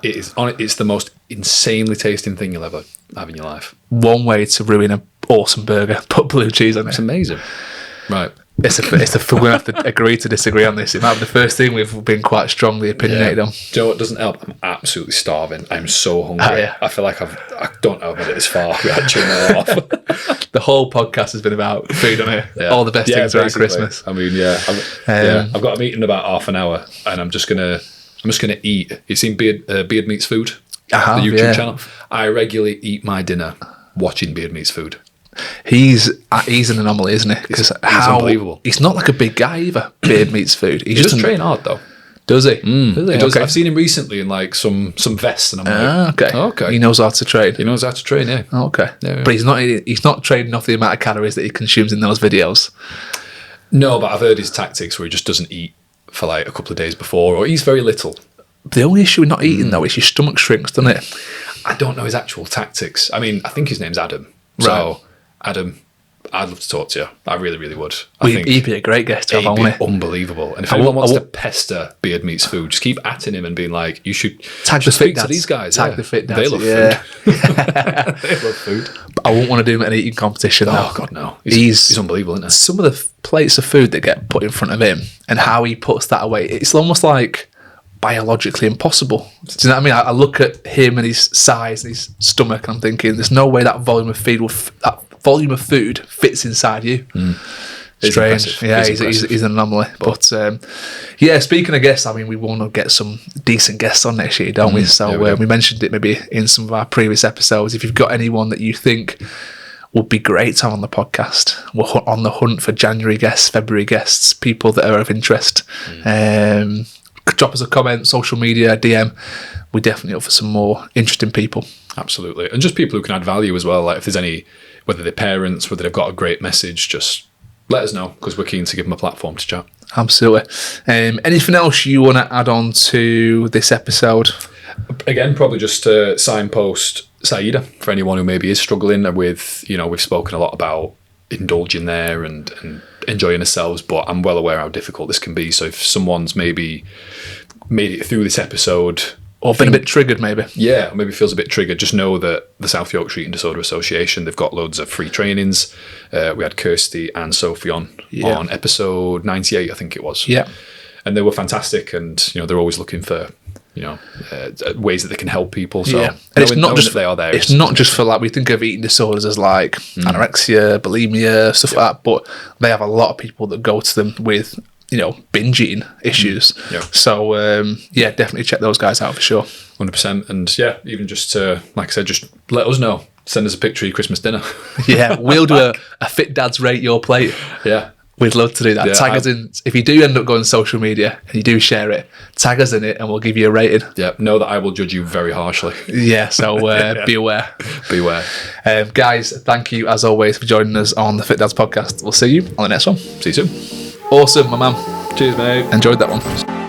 it's the most insanely tasting thing you'll ever have in your life. One way to ruin an awesome burger: put blue cheese on it. It's amazing. Right. We're going to have to agree to disagree on this. It might be the first thing we've been quite strongly opinionated on. Do you know what doesn't help? I'm absolutely starving. I'm so hungry. Yeah. I feel like I don't know if I made it this far. We had to off. The whole podcast has been about food on it. Yeah. All the best things around Christmas. I mean, I've got a meeting in about half an hour, and I'm just gonna eat. You've seen Beardsmeatsfood? The YouTube channel. I regularly eat my dinner watching Beardsmeatsfood. He's an anomaly, isn't he? Because he's unbelievable. He's not like a big guy either. Beardsmeatsfood. He just train hard though. Does he? Does he? He does. Okay. I've seen him recently in some vests, and I'm like, okay. He knows how to train. He knows how to train, yeah. Okay. Yeah. But he's not training off the amount of calories that he consumes in those videos. No, but I've heard his tactics where he just doesn't eat for a couple of days before, or eats very little. The only issue with not eating though is your stomach shrinks, doesn't it? I don't know his actual tactics. I mean, I think his name's Adam. So, Adam, I'd love to talk to you. I really, really would. He'd be a great guest to have on, wouldn't he? Unbelievable. And if anyone wants to pester Beardsmeatsfood, just keep atting him and being like, you should tag the fit dads. to these guys. Tag the fit dads. They love food. They love food. But I wouldn't want to do him at an eating competition. Oh, God, no. He's unbelievable, isn't he? Some of the plates of food that get put in front of him and how he puts that away, it's almost like biologically impossible. Do you know what I mean? I look at him and his size and his stomach, and I'm thinking, there's no way that volume of food fits inside you. Strange. Yeah, he's an anomaly. But speaking of guests, I mean, we want to get some decent guests on next year, don't we? So we mentioned it maybe in some of our previous episodes. If you've got anyone that you think would be great to have on the podcast, we're on the hunt for January guests, February guests, people that are of interest. Drop us a comment, social media, DM. We're definitely up for some more interesting people. Absolutely. And just people who can add value as well. Like if there's any, whether they're parents, whether they've got a great message, just let us know, because we're keen to give them a platform to chat. Absolutely. Anything else you want to add on to this episode? Again, probably just to signpost SYEDA for anyone who maybe is struggling with, we've spoken a lot about indulging there and enjoying ourselves, but I'm well aware how difficult this can be. So if someone's maybe made it through this episode, or been a bit triggered maybe, or maybe feels a bit triggered, just know that the South Yorkshire Eating Disorder Association, they've got loads of free trainings. We had Kirsty and Sophie on episode 98, I think it was, and they were fantastic, and they're always looking for ways that they can help people. So and it's not just they are there. It's not just for, like, we think of eating disorders as like anorexia, bulimia, stuff like that, but they have a lot of people that go to them with binge eating issues. So definitely check those guys out for sure. 100%. And even just to, like I said, just let us know. Send us a picture of your Christmas dinner. We'll do a Fit Dads Rate Your Plate. We'd love to do that. Tag us in. If you do end up going to social media and you do share it, tag us in it and we'll give you a rating. Know that I will judge you very harshly. So be aware. Beware. Guys, thank you as always for joining us on the Fit Dads podcast. We'll see you on the next one. See you soon. Awesome, my man. Cheers, mate. Enjoyed that one.